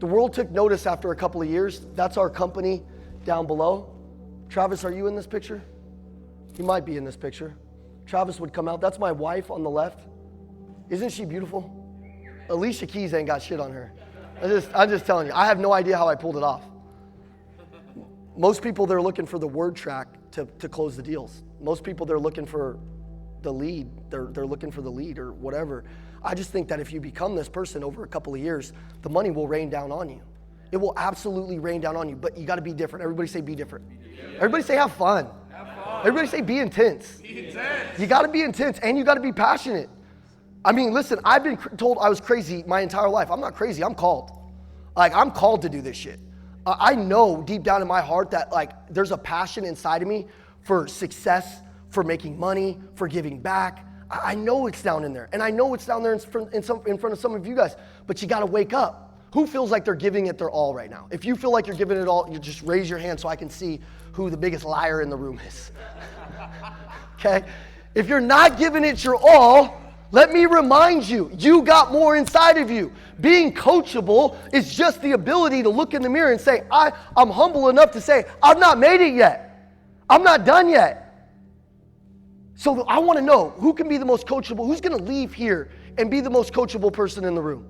The world took notice after a couple of years. That's our company down below. Travis, are you in this picture? He might be in this picture. Travis would come out. That's my wife on the left. Isn't she beautiful? Alicia Keys ain't got shit on her. I'm just telling you. I have no idea how I pulled it off. Most people, they're looking for the word track to close the deals. Most people, they're looking for the lead. They're looking for the lead or whatever. I just think that if you become this person over a couple of years, the money will rain down on you. It will absolutely rain down on you, but you got to be different. Everybody say be different. Everybody say have fun. Everybody say be intense. You got to be intense, and you got to be passionate. I mean, listen, I've been told I was crazy my entire life. I'm not crazy. I'm called. Like, I'm called to do this shit. I know deep down in my heart that like there's a passion inside of me for success, for making money, for giving back. I know it's down in there, and I know it's down there in front of some of you guys, but you got to wake up. Who feels like they're giving it their all right now? If you feel like you're giving it all, you just raise your hand so I can see who the biggest liar in the room is. Okay? If you're not giving it your all, let me remind you, you got more inside of you. Being coachable is just the ability to look in the mirror and say, I'm humble enough to say, I've not made it yet. I'm not done yet. So I want to know who can be the most coachable, who's going to leave here and be the most coachable person in the room.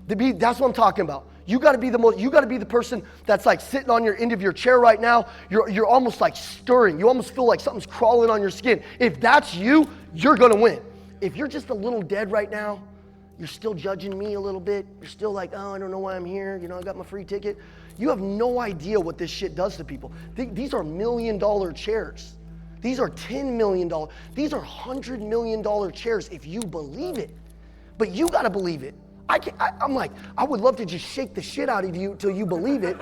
That's what I'm talking about. You got to be the person that's like sitting on your end of your chair right now. You're almost like stirring. You almost feel like something's crawling on your skin. If that's you, you're going to win. If you're just a little dead right now, you're still judging me a little bit. You're still like, oh, I don't know why I'm here. You know, I got my free ticket. You have no idea what this shit does to people. These are $1 million chairs. These are $10 million. These are $100 million chairs if you believe it. But you got to believe it. I'm like, I would love to just shake the shit out of you till you believe it.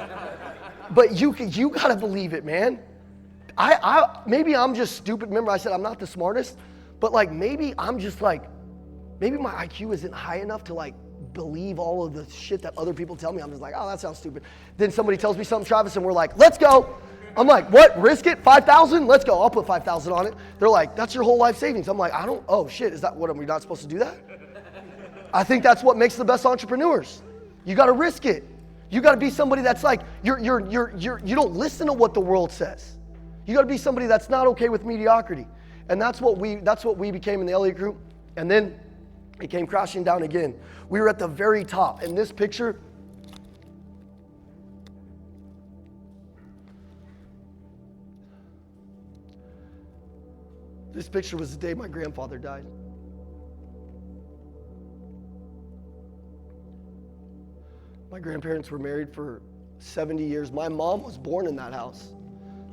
But you got to believe it, man. Maybe I'm just stupid. Remember I said I'm not the smartest, but like maybe I'm just like, maybe my IQ isn't high enough to like believe all of the shit that other people tell me. I'm just like, oh, that sounds stupid. Then somebody tells me something, Travis, and we're like, let's go. I'm like, what, risk it, 5,000? Let's go, I'll put 5,000 on it. They're like, that's your whole life savings. I'm like, oh shit, is that what, are we not supposed to do that? I think that's what makes the best entrepreneurs. You got to risk it. You got to be somebody that's like, you don't listen to what the world says. You got to be somebody that's not okay with mediocrity. And that's what we became in the Elliott Group. And then it came crashing down again. We were at the very top. And this picture, This picture was the day my grandfather died. My grandparents were married for 70 years. My mom was born in that house,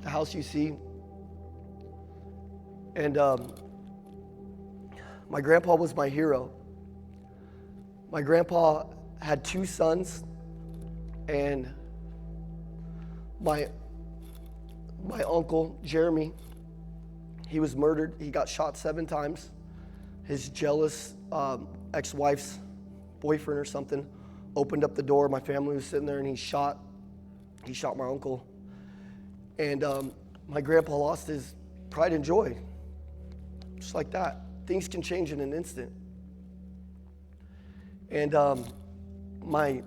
the house you see. And my grandpa was my hero. My grandpa had 2 sons, and my uncle, Jeremy, he was murdered. He got shot 7 times. His jealous ex-wife's boyfriend or something opened up the door. My family was sitting there, and he shot my uncle. And my grandpa lost his pride and joy. Just like that. Things can change in an instant. And my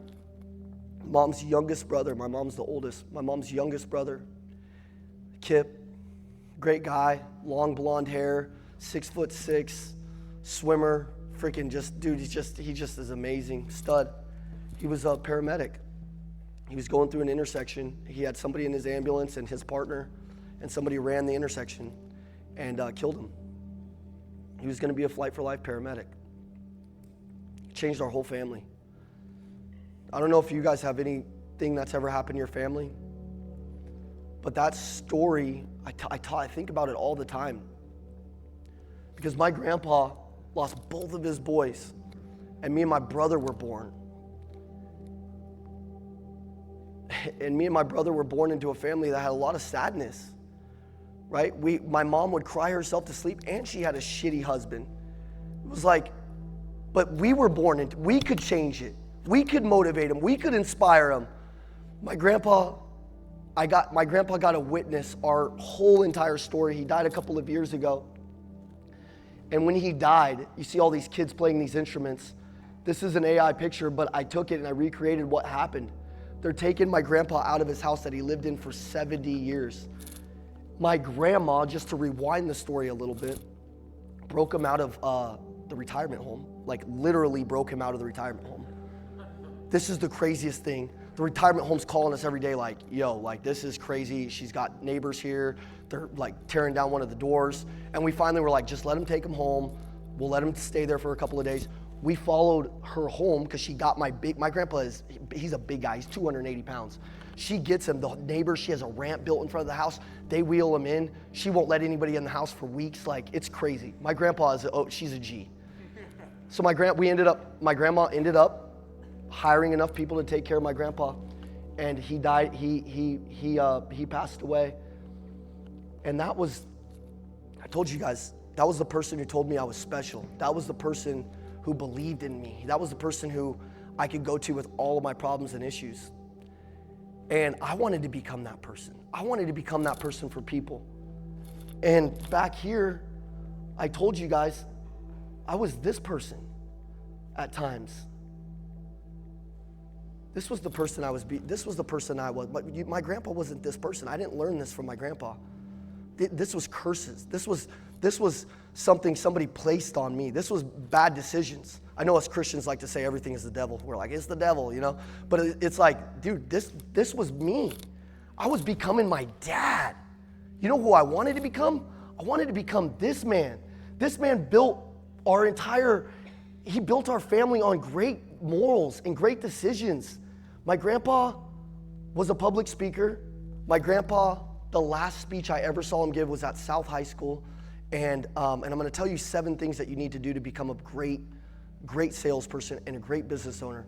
mom's youngest brother, my mom's the oldest, my mom's youngest brother, Kip, great guy, long blonde hair, 6'6", swimmer, freaking just, dude, he just is amazing, stud. He was a paramedic. He was going through an intersection. He had somebody in his ambulance and his partner, and somebody ran the intersection and killed him. He was going to be a Flight for Life paramedic. Changed our whole family. I don't know if you guys have anything that's ever happened to your family, but that story, I think about it all the time. Because my grandpa lost both of his boys, and me and my brother were born. And me and my brother were born into a family that had a lot of sadness, right? My mom would cry herself to sleep, and she had a shitty husband. It was like, but we were born into, we could change it. We could motivate him. We could inspire him. My grandpa got to witness our whole entire story. He died a couple of years ago. And when he died, you see all these kids playing these instruments. This is an AI picture, but I took it and I recreated what happened. They're taking my grandpa out of his house that he lived in for 70 years. My grandma, just to rewind the story a little bit, broke him out of the retirement home. Like literally broke him out of the retirement home. This is the craziest thing. The retirement home's calling us every day like, yo, like this is crazy. She's got neighbors here. They're like tearing down one of the doors. And we finally were like, just let him take him home. We'll let him stay there for a couple of days. We followed her home because she got my grandpa he's a big guy. He's 280 pounds. She gets him, the neighbor, she has a ramp built in front of the house. They wheel him in. She won't let anybody in the house for weeks. Like, it's crazy. My grandpa she's a G. So my grandma ended up hiring enough people to take care of my grandpa, and he died. He passed away. And that was, I told you guys, that was the person who told me I was special. That was the person who believed in me. That was the person who I could go to with all of my problems and issues. And I wanted to become that person. I wanted to become that person for people. And back here, I told you guys, I was this person at times. This was the person I was. This was the person I was. My grandpa wasn't this person. I didn't learn this from my grandpa. This was curses. This was something somebody placed on me. This was bad decisions. I know us Christians like to say everything is the devil. We're like, it's the devil, you know? But it's like, dude, this was me. I was becoming my dad. You know who I wanted to become? I wanted to become this man. This man built our family on great morals and great decisions. My grandpa was a public speaker. My grandpa, the last speech I ever saw him give was at South High School. And I'm going to tell you 7 things that you need to do to become a great salesperson and a great business owner.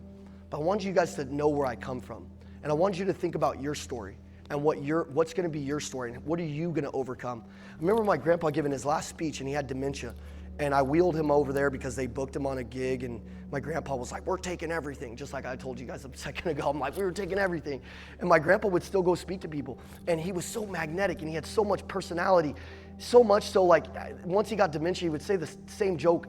But I want you guys to know where I come from. And I want you to think about your story and what's going to be your story and what are you going to overcome. I remember my grandpa giving his last speech and he had dementia. And I wheeled him over there because they booked him on a gig, and my grandpa was like, we're taking everything, just like I told you guys a second ago. I'm like, we were taking everything. And my grandpa would still go speak to people, and he was so magnetic, and he had so much personality, so much so, like, once he got dementia, he would say the same joke.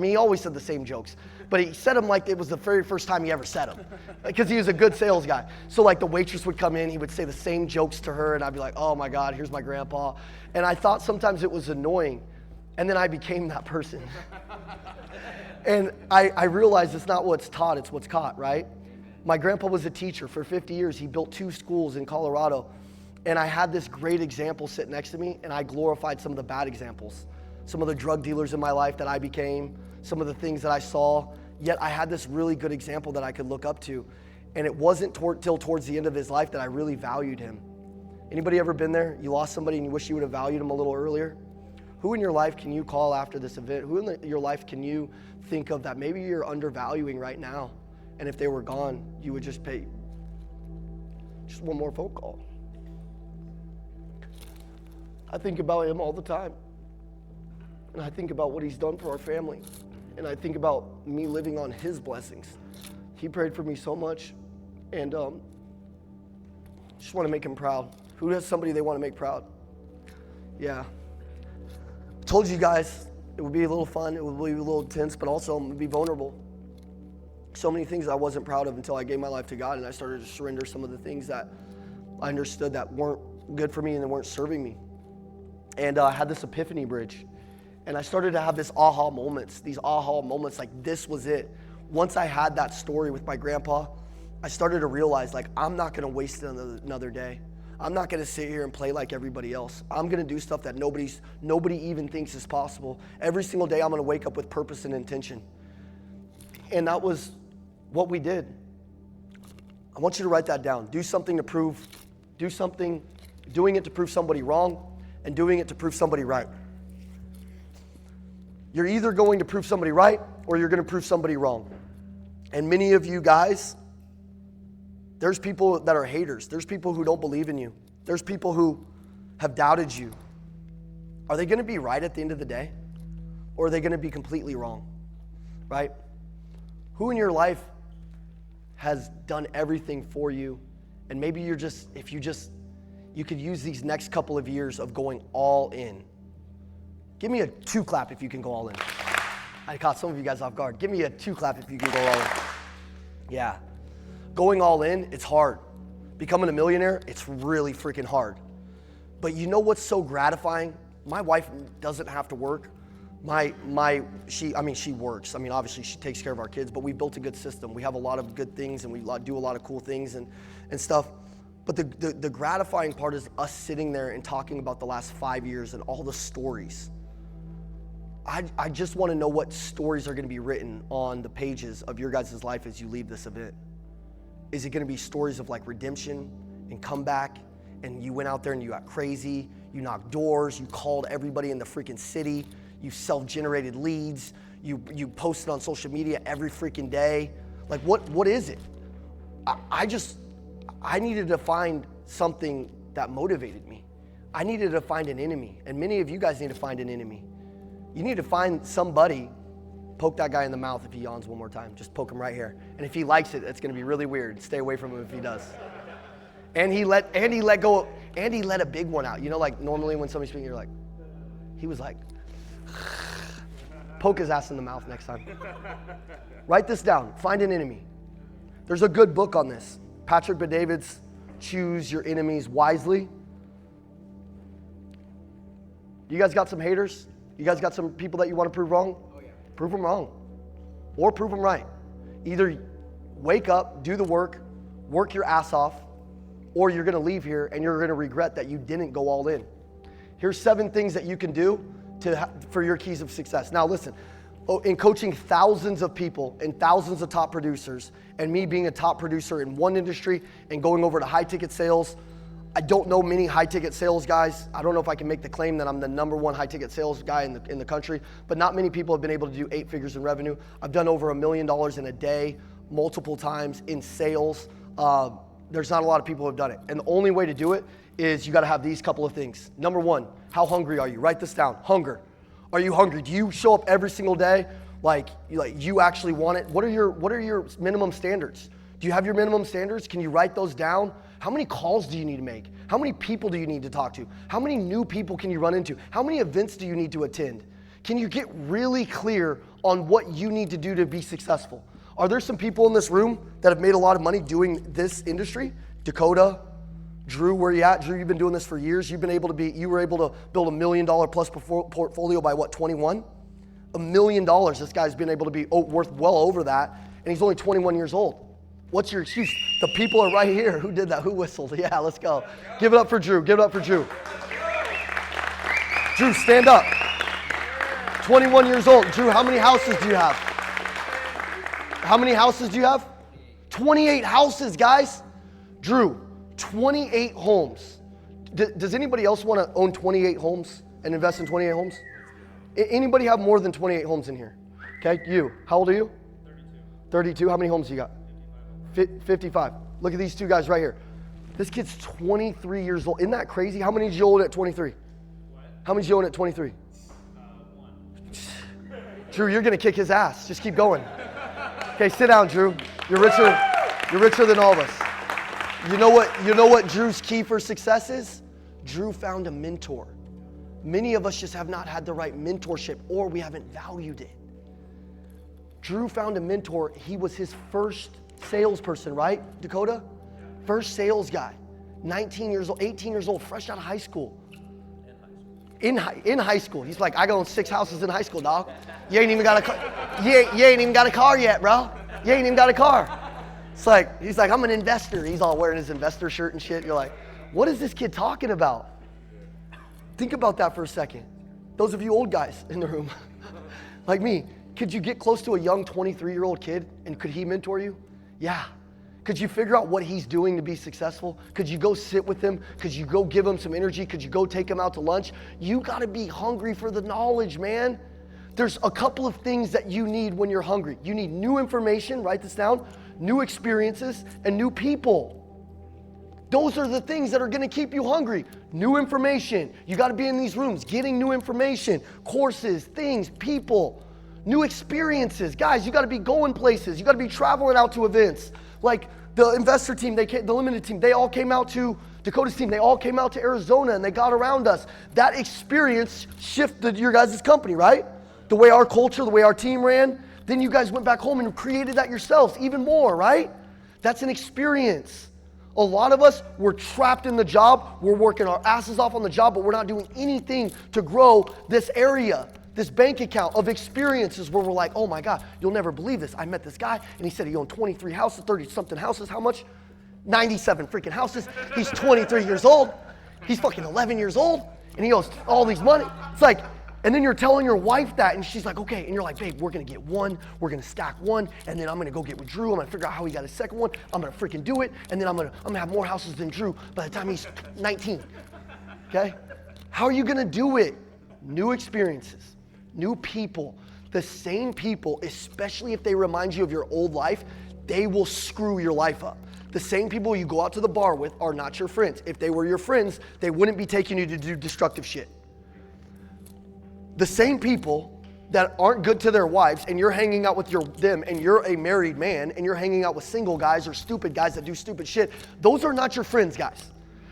He always said the same jokes, but he said them like it was the very first time he ever said them, because he was a good sales guy. So like the waitress would come in, he would say the same jokes to her, and I'd be like, oh my God, here's my grandpa. And I thought sometimes it was annoying. And then I became that person. And I realized it's not what's taught, it's what's caught, right? My grandpa was a teacher for 50 years. He built 2 schools in Colorado. And I had this great example sit next to me, and I glorified some of the bad examples. some of the drug dealers in my life that I became, some of the things that I saw, yet I had this really good example that I could look up to. And it wasn't till towards the end of his life that I really valued him. Anybody ever been there? You lost somebody and you wish you would have valued him a little earlier? Who in your life can you call after this event? Who in your life can you think of that maybe you're undervaluing right now? And if they were gone, you would just pay just one more phone call. I think about him all the time. And I think about what he's done for our family. And I think about me living on his blessings. He prayed for me so much. And just want to make him proud. Who has somebody they want to make proud? Yeah. I told you guys it would be a little fun. It would be a little intense, but also I'm going to be vulnerable. So many things I wasn't proud of until I gave my life to God and I started to surrender some of the things that I understood that weren't good for me and that weren't serving me. And I had this epiphany bridge. And I started to have these aha moments like this was it. Once I had that story with my grandpa, I started to realize like I'm not gonna waste another day. I'm not gonna sit here and play like everybody else. I'm gonna do stuff that nobody even thinks is possible. Every single day I'm gonna wake up with purpose and intention. And that was what we did. I want you to write that down. Do something, doing it to prove somebody wrong, and doing it to prove somebody right. You're either going to prove somebody right or you're going to prove somebody wrong. And many of you guys, there's people that are haters. There's people who don't believe in you. There's people who have doubted you. Are they going to be right at the end of the day? Or are they going to be completely wrong? Right? Who in your life has done everything for you? And maybe you could use these next couple of years of going all in. Give me a 2 clap if you can go all in. I caught some of you guys off guard. Give me a 2 clap if you can go all in. Yeah. Going all in, it's hard. Becoming a millionaire, it's really freaking hard. But you know what's so gratifying? My wife doesn't have to work. She works. I mean, obviously she takes care of our kids, but we built a good system. We have a lot of good things and we do a lot of cool things and stuff. But the gratifying part is us sitting there and talking about the last 5 years and all the stories. I just want to know what stories are going to be written on the pages of your guys' life as you leave this event. Is it going to be stories of like redemption and comeback, and you went out there and you got crazy, you knocked doors, you called everybody in the freaking city, you self-generated leads, you posted on social media every freaking day? Like what is it? I needed to find something that motivated me. I needed to find an enemy, and many of you guys need to find an enemy. You need to find somebody. Poke that guy in the mouth if he yawns one more time. Just poke him right here. And if he likes it, it's going to be really weird. Stay away from him if he does. And he let a big one out. You know, like normally when somebody's speaking, you're like, he was like, poke his ass in the mouth next time. Write this down. Find an enemy. There's a good book on this. Patrick Bet-David's Choose Your Enemies Wisely. You guys got some haters? You guys got some people that you want to prove wrong? Oh, yeah. Prove them wrong. Or prove them right. Either wake up, do the work your ass off, or you're going to leave here and you're going to regret that you didn't go all in. Here's 7 things that you can do for your keys of success. Now listen, in coaching thousands of people and thousands of top producers, and me being a top producer in one industry and going over to high ticket sales, I don't know many high ticket sales guys. I don't know if I can make the claim that I'm the #1 high ticket sales guy in the country, but not many people have been able to do 8 figures in revenue. I've done over $1 million in a day, multiple times in sales. There's not a lot of people who have done it. And the only way to do it is you gotta have these couple of things. Number 1, how hungry are you? Write this down, hunger. Are you hungry? Do you show up every single day like you actually want it? What are your minimum standards? Do you have your minimum standards? Can you write those down? How many calls do you need to make? How many people do you need to talk to? How many new people can you run into? How many events do you need to attend? Can you get really clear on what you need to do to be successful? Are there some people in this room that have made a lot of money doing this industry? Dakota, Drew, where you at? Drew, you've been doing this for years. You were able to build $1 million plus portfolio by what, 21? $1 million. This guy's been able to be worth well over that, and he's only 21 years old. What's your excuse? The people are right here. Who did that? Who whistled? Yeah, let's go. Give it up for Drew. Give it up for Drew. Drew, stand up. 21 years old. Drew, how many houses do you have? How many houses do you have? 28 houses, guys. Drew, 28 homes. Does anybody else want to own 28 homes and invest in 28 homes? Anybody have more than 28 homes in here? Okay, you. How old are you? 32. How many homes do you got? 55. Look at these two guys right here. This kid's 23 years old. Isn't that crazy? How many did you own at 23? What? How many did you own at 23? 1. Drew, you're going to kick his ass. Just keep going. Okay, sit down, Drew. You're richer than all of us. You know what Drew's key for success is? Drew found a mentor. Many of us just have not had the right mentorship, or we haven't valued it. Drew found a mentor. He was his first salesperson, right, Dakota? First sales guy. 19 years old, 18 years old, fresh out of high school. In high school. He's like, I own 6 houses in high school, dog. You ain't even got a car. You ain't even got a car yet, bro. You ain't even got a car. It's like, he's like, I'm an investor. He's all wearing his investor shirt and shit. You're like, what is this kid talking about? Think about that for a second. Those of you old guys in the room, like me, could you get close to a young 23-year-old kid and could he mentor you? Yeah. Could you figure out what he's doing to be successful? Could you go sit with him? Could you go give him some energy? Could you go take him out to lunch? You got to be hungry for the knowledge, man. There's a couple of things that you need when you're hungry. You need new information, write this down, new experiences, and new people. Those are the things that are going to keep you hungry. New information. You got to be in these rooms getting new information, courses, things, people, new experiences. Guys, you got to be going places. You got to be traveling out to events. Like the investor team, the limited team, they all came out to Dakota's team. They all came out to Arizona and they got around us. That experience shifted your guys' company, right? The way our culture, the way our team ran. Then you guys went back home and created that yourselves even more, right? That's an experience. A lot of us, we're trapped in the job. We're working our asses off on the job, but we're not doing anything to grow this area, this bank account of experiences where we're like, oh my God, you'll never believe this. I met this guy and he said he owned 23 houses, 30 something houses. How much? 97 freaking houses. He's 23 years old. He's fucking 11 years old and he owes all these money. It's like, and then you're telling your wife that and she's like, okay. And you're like, babe, we're gonna get one, we're gonna stack one, and then I'm gonna go get with Drew. I'm gonna figure out how he got his second one. I'm gonna freaking do it. And then I'm gonna have more houses than Drew by the time he's 19, okay? How are you gonna do it? New experiences, new people. The same people, especially if they remind you of your old life, they will screw your life up. The same people you go out to the bar with are not your friends. If they were your friends, they wouldn't be taking you to do destructive shit. The same people that aren't good to their wives and you're hanging out with them and you're a married man and you're hanging out with single guys or stupid guys that do stupid shit, those are not your friends, guys.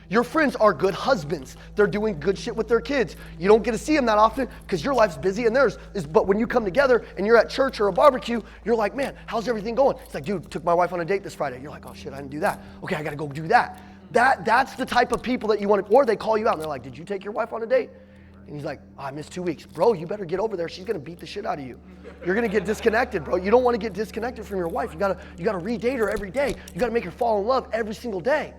Your friends are good husbands. They're doing good shit with their kids. You don't get to see them that often because your life's busy and theirs is, but when you come together and you're at church or a barbecue, you're like, man, how's everything going? It's like, dude, took my wife on a date this Friday. You're like, oh shit, I didn't do that. Okay, I gotta go do that. That's the type of people that you want to, or they call you out and they're like, did you take your wife on a date? And he's like, oh, I missed 2 weeks. Bro, you better get over there. She's gonna beat the shit out of you. You're gonna get disconnected, bro. You don't wanna get disconnected from your wife. You gotta re-date her every day. You gotta make her fall in love every single day.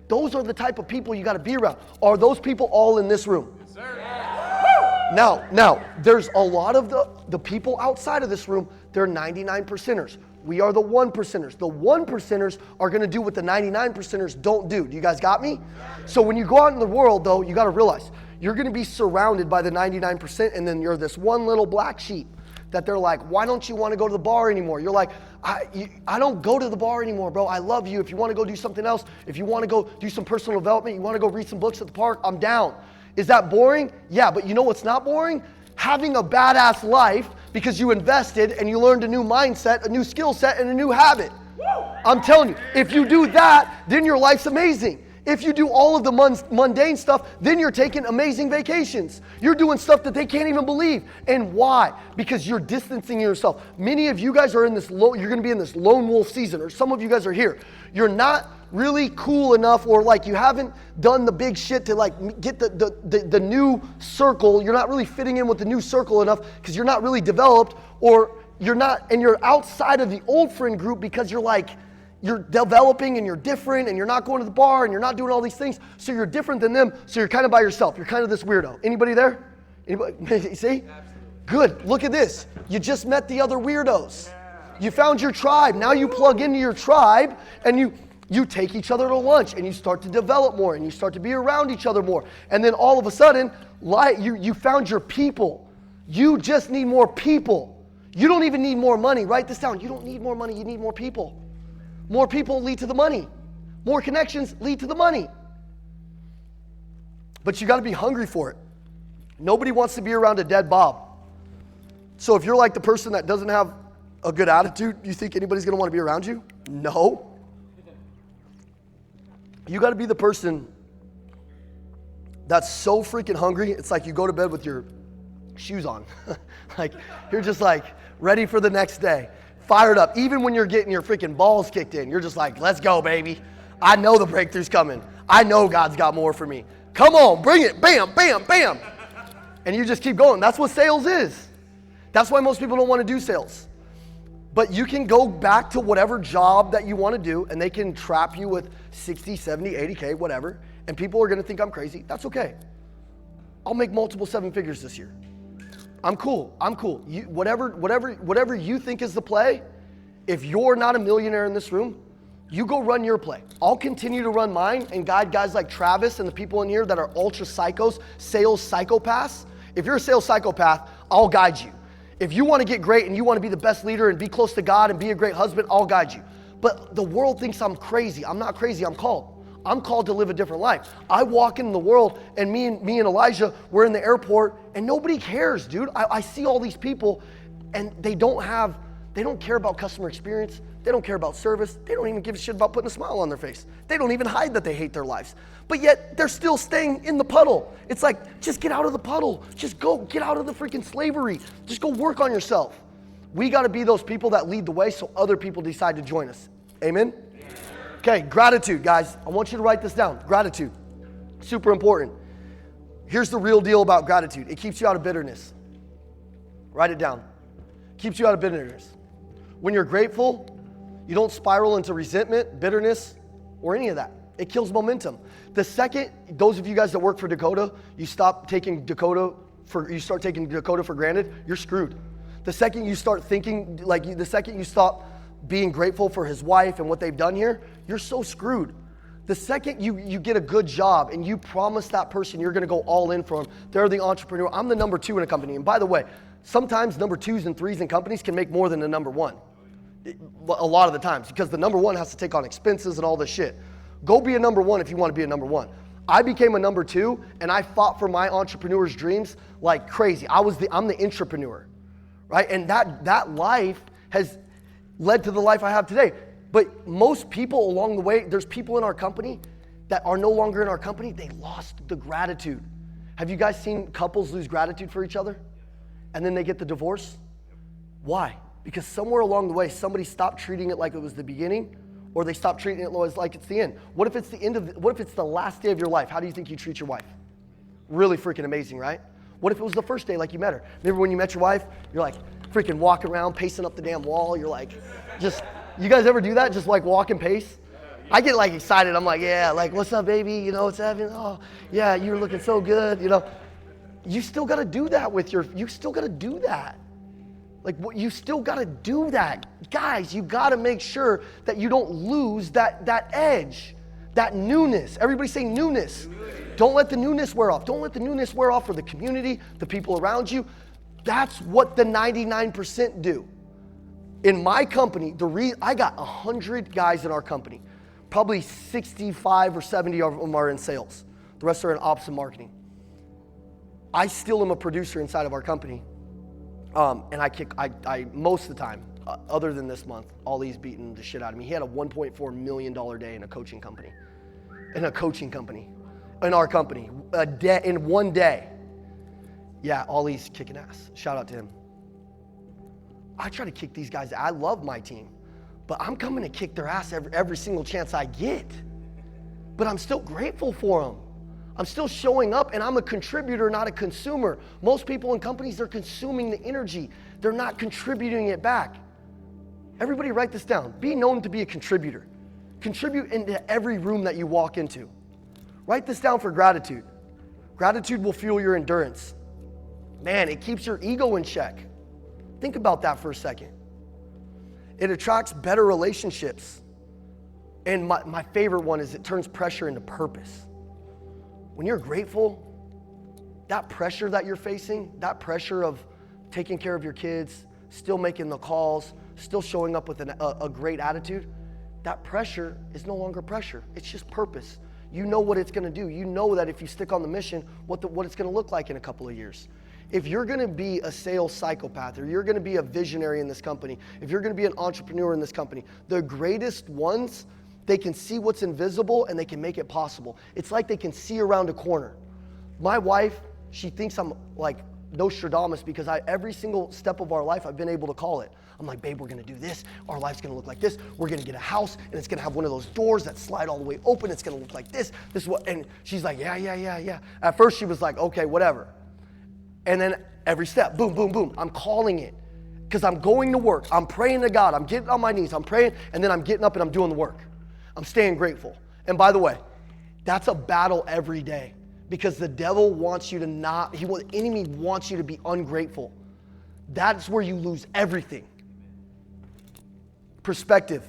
Those are the type of people you gotta be around. Are those people all in this room? Yes, sir. Now, there's a lot of the people outside of this room, they're 99 percenters. We are the 1 percenters. The 1 percenters are gonna do what the 99 percenters don't do. Do you guys got me? So when you go out in the world though, you gotta realize, you're gonna be surrounded by the 99% and then you're this one little black sheep that they're like, why don't you wanna go to the bar anymore? You're like, I don't go to the bar anymore, bro. I love you. If you wanna go do something else, if you wanna go do some personal development, you wanna go read some books at the park, I'm down. Is that boring? Yeah, but you know what's not boring? Having a badass life because you invested and you learned a new mindset, a new skill set, and a new habit. I'm telling you, if you do that, then your life's amazing. If you do all of the mundane stuff, then you're taking amazing vacations. You're doing stuff that they can't even believe. And why? Because you're distancing yourself. Many of you guys are in this, you're gonna be in this lone wolf season, or some of you guys are here. You're not really cool enough, or like you haven't done the big shit to like get the new circle. You're not really fitting in with the new circle enough because you're not really developed, or you're not, and you're outside of the old friend group because you're developing and you're different and you're not going to the bar and you're not doing all these things. So you're different than them. So you're kind of by yourself. You're kind of this weirdo. Anybody there? Anybody? See? Absolutely. Good. Look at this. You just met the other weirdos. You found your tribe. Now you plug into your tribe and you take each other to lunch and you start to develop more and you start to be around each other more. And then all of a sudden, you found your people. You just need more people. You don't even need more money. Write this down. You don't need more money. You need more people. More people lead to the money. More connections lead to the money. But you got to be hungry for it. Nobody wants to be around a dead Bob. So if you're like the person that doesn't have a good attitude, you think anybody's going to want to be around you? No. You got to be the person that's so freaking hungry. It's like you go to bed with your shoes on. Like you're just like ready for the next day. Fired up. Even when you're getting your freaking balls kicked in, you're just like, let's go, baby. I know the breakthrough's coming. I know God's got more for me. Come on, bring it. Bam, bam, bam. And you just keep going. That's what sales is. That's why most people don't want to do sales. But you can go back to whatever job that you want to do, and they can trap you with 60, 70, 80K, whatever, and people are going to think I'm crazy. That's okay. I'll make multiple 7 figures this year. I'm cool. Whatever you think is the play, if you're not a millionaire in this room, you go run your play. I'll continue to run mine and guide guys like Travis and the people in here that are ultra psychos, sales psychopaths. If you're a sales psychopath, I'll guide you. If you want to get great and you want to be the best leader and be close to God and be a great husband, I'll guide you. But the world thinks I'm crazy. I'm not crazy, I'm called. I'm called to live a different life. I walk in the world and me and Elijah, we're in the airport and nobody cares, dude. I see all these people and they don't care about customer experience. They don't care about service. They don't even give a shit about putting a smile on their face. They don't even hide that they hate their lives. But yet they're still staying in the puddle. It's like, just get out of the puddle. Just go get out of the freaking slavery. Just go work on yourself. We got to be those people that lead the way so other people decide to join us. Amen? Okay, gratitude, guys. I want you to write this down. Gratitude. Super important. Here's the real deal about gratitude. It keeps you out of bitterness. Write it down. Keeps you out of bitterness. When you're grateful, you don't spiral into resentment, bitterness, or any of that. It kills momentum. The second, those of you guys that work for Dakota, you start taking Dakota for granted, you're screwed. The second you start thinking, the second you stop being grateful for his wife and what they've done here, you're so screwed. The second you get a good job and you promise that person you're gonna go all in for them, they're the entrepreneur. I'm the number 2 in a company. And by the way, sometimes number 2s and 3s in companies can make more than the number 1. A lot of the times, because the number 1 has to take on expenses and all this shit. Go be a number 1 if you want to be a number 1. I became a number 2 and I fought for my entrepreneur's dreams like crazy. I'm the intrapreneur, right? And that life has led to the life I have today. But most people along the way, there's people in our company that are no longer in our company. They lost the gratitude. Have you guys seen couples lose gratitude for each other and then they get the divorce? Why? Because somewhere along the way, somebody stopped treating it like it was the beginning, or they stopped treating it like it's the end. What if it's the end of? What if it's the last day of your life? How do you think you treat your wife? Really freaking amazing, right? What if it was the first day like you met her? Remember when you met your wife? You're like freaking walking around, pacing up the damn wall. You're like, you guys ever do that? Just like walk and pace? I get like excited. I'm like, yeah, like what's up, baby? You know what's happening? Oh, yeah, you're looking so good. You know, you still got to do that you still got to do that. Like, you still got to do that. Guys, you got to make sure that you don't lose that edge, that newness. Everybody say newness. Don't let the newness wear off. Don't let the newness wear off for the community, the people around you. That's what the 99% do. In my company, I got 100 guys in our company. Probably 65 or 70 of them are in sales. The rest are in ops and marketing. I still am a producer inside of our company. And I most of the time, other than this month, Ollie's beating the shit out of me. He had a $1.4 million day in a coaching company. In our company, in one day. Yeah, Ollie's kicking ass. Shout out to him. I try to kick these guys. I love my team, but I'm coming to kick their ass every single chance I get. But I'm still grateful for them. I'm still showing up, and I'm a contributor, not a consumer. Most people in companies, they're consuming the energy. They're not contributing it back. Everybody write this down. Be known to be a contributor. Contribute into every room that you walk into. Write this down for gratitude. Gratitude will fuel your endurance. Man, it keeps your ego in check. Think about that for a second. It attracts better relationships. And my favorite one is it turns pressure into purpose. When you're grateful, that pressure that you're facing, that pressure of taking care of your kids, still making the calls, still showing up with a great attitude, that pressure is no longer pressure. It's just purpose. You know what it's going to do. You know that if you stick on the mission, what it's going to look like in a couple of years. If you're going to be a sales psychopath, or you're going to be a visionary in this company, if you're going to be an entrepreneur in this company, the greatest ones, they can see what's invisible and they can make it possible. It's like they can see around a corner. My wife, she thinks I'm like Nostradamus because every single step of our life, I've been able to call it. I'm like, babe, we're gonna do this. Our life's gonna look like this. We're gonna get a house and it's gonna have one of those doors that slide all the way open. It's gonna look like this. This is what, and she's like, yeah. At first she was like, okay, whatever. And then every step, boom, boom, boom. I'm calling it because I'm going to work. I'm praying to God. I'm getting on my knees. I'm praying, and then I'm getting up and I'm doing the work. I'm staying grateful. And by the way, that's a battle every day because the devil wants you to the enemy wants you to be ungrateful. That's where you lose everything. Perspective.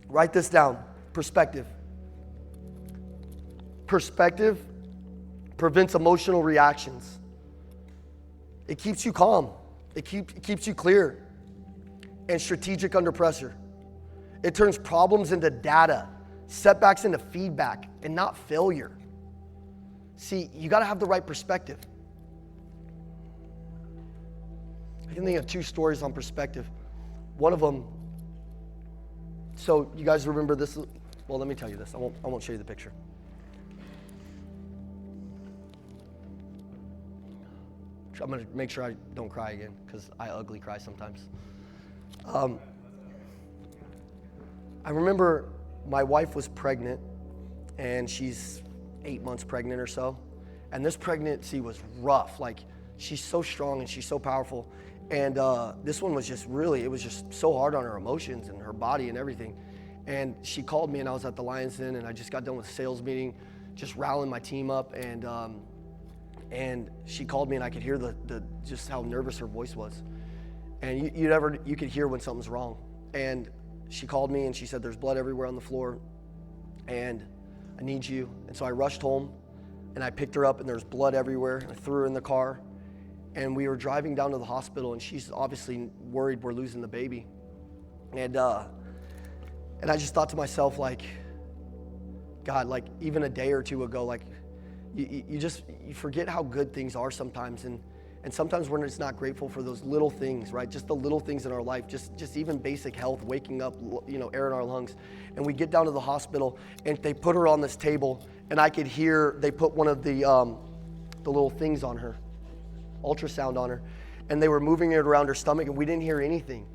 Write this down. Perspective. Perspective prevents emotional reactions. It keeps you calm. It keeps you clear and strategic under pressure. It turns problems into data, setbacks into feedback, and not failure. See, you got to have the right perspective. I can think of 2 stories on perspective. One of them, so you guys remember this? Well, let me tell you this. I won't show you the picture. I'm going to make sure I don't cry again because I ugly cry sometimes. I remember my wife was pregnant and she's 8 months pregnant or so. And this pregnancy was rough. Like, she's so strong and she's so powerful. And this one was just really, it was just so hard on her emotions and her body and everything. And she called me and I was at the Lions Den and I just got done with a sales meeting, just rallying my team up. And she called me and I could hear the just how nervous her voice was. And you could hear when something's wrong. And she called me and she said, there's blood everywhere on the floor and I need you. And so I rushed home and I picked her up and there's blood everywhere. And I threw her in the car and we were driving down to the hospital and she's obviously worried we're losing the baby. And I just thought to myself, like, God, like even a day or two ago, like you forget how good things are sometimes. And sometimes we're just not grateful for those little things, right? Just the little things in our life, just even basic health, waking up, air in our lungs. And we get down to the hospital and they put her on this table and I could hear, they put one of the little things on her, ultrasound on her, and they were moving it around her stomach and we didn't hear anything.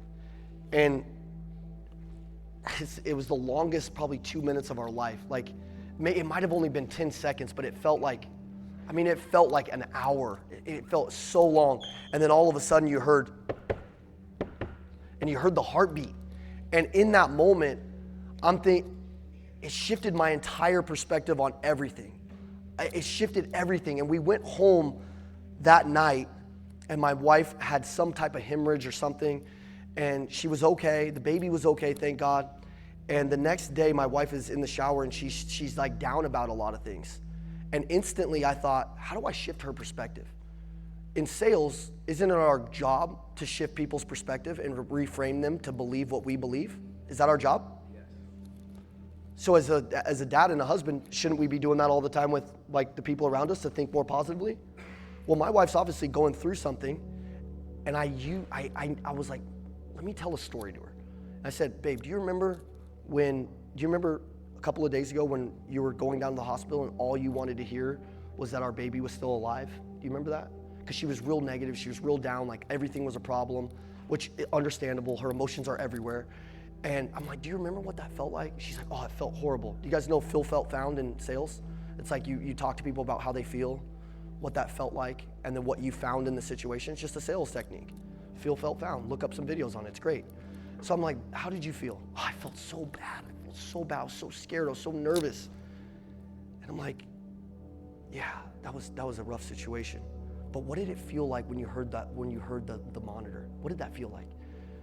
And it was the longest probably 2 minutes of our life. Like, it might have only been 10 seconds, but it felt like an hour. It felt so long. And then all of a sudden you heard the heartbeat. And in that moment, it shifted my entire perspective on everything. It shifted everything. And we went home that night and my wife had some type of hemorrhage or something and she was okay. The baby was okay, thank God. And the next day my wife is in the shower and she's like down about a lot of things. And instantly I thought, how do I shift her perspective? In sales, isn't it our job to shift people's perspective and reframe them to believe what we believe? Is that our job? Yes. So as a dad and a husband, shouldn't we be doing that all the time with like the people around us to think more positively? Well, my wife's obviously going through something and I was like, let me tell a story to her. And I said, babe, do you remember a couple of days ago when you were going down to the hospital and all you wanted to hear was that our baby was still alive? Do you remember that? Because she was real negative, she was real down, like everything was a problem, which understandable, her emotions are everywhere. And I'm like, do you remember what that felt like? She's like, oh, it felt horrible. Do you guys know feel, felt, found in sales? It's like you talk to people about how they feel, what that felt like, and then what you found in the situation. It's just a sales technique. Feel, felt, found. Look up some videos on it, it's great. So I'm like, how did you feel? Oh, I felt so bad. I was so scared, I was so nervous. And I'm like, yeah, that was a rough situation. but what did it feel like when you heard the monitor? What did that feel like?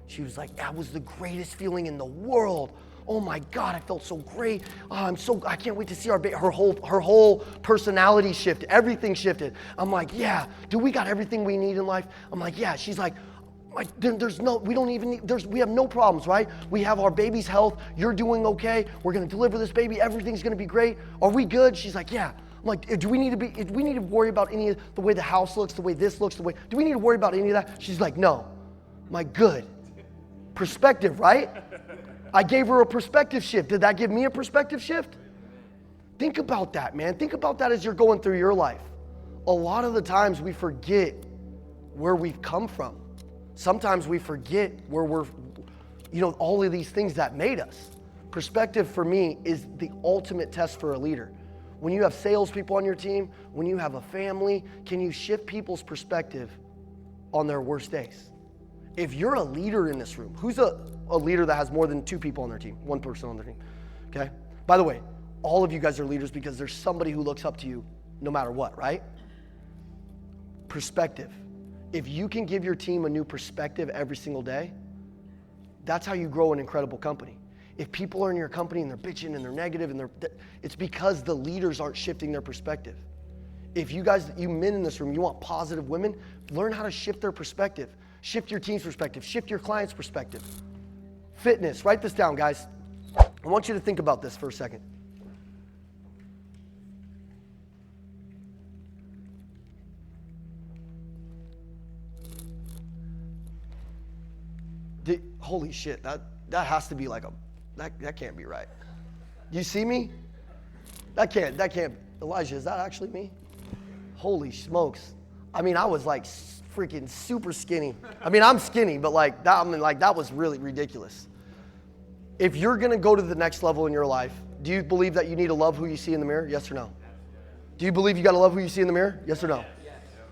She was like, that was the greatest feeling in the world. Oh my God, I felt so great. Oh, I can't wait to see her whole personality shift. Everything shifted. I'm like, yeah, we got everything we need in life? I'm like, yeah. She's like, we have no problems, right? We have our baby's health. You're doing okay. We're going to deliver this baby. Everything's going to be great. Are we good? She's like, yeah. I'm like, do we need to worry about any of the way the house looks, the way this looks, do we need to worry about any of that? She's like, no. I'm like, good. Perspective, right? I gave her a perspective shift. Did that give me a perspective shift? Think about that, man. Think about that as you're going through your life. A lot of the times we forget where we've come from. Sometimes we forget where we're, all of these things that made us. Perspective for me is the ultimate test for a leader. When you have salespeople on your team, when you have a family, can you shift people's perspective on their worst days? If you're a leader in this room, who's a leader that has more than 2 people on their team, 1 person on their team, okay? By the way, all of you guys are leaders because there's somebody who looks up to you no matter what, right? Perspective. If you can give your team a new perspective every single day, that's how you grow an incredible company. If people are in your company and they're bitching and they're negative it's because the leaders aren't shifting their perspective. If you men in this room, you want positive women, learn how to shift their perspective. Shift your team's perspective. Shift your client's perspective. Fitness. Write this down, guys. I want you to think about this for a second. Holy shit, that has to be like that can't be right. You see me? That can't, Elijah, is that actually me? Holy smokes. I mean, I was like freaking super skinny. I mean, I'm skinny, but that was really ridiculous. If you're gonna go to the next level in your life, do you believe that you need to love who you see in the mirror? Yes or no? Do you believe you gotta love who you see in the mirror? Yes or no?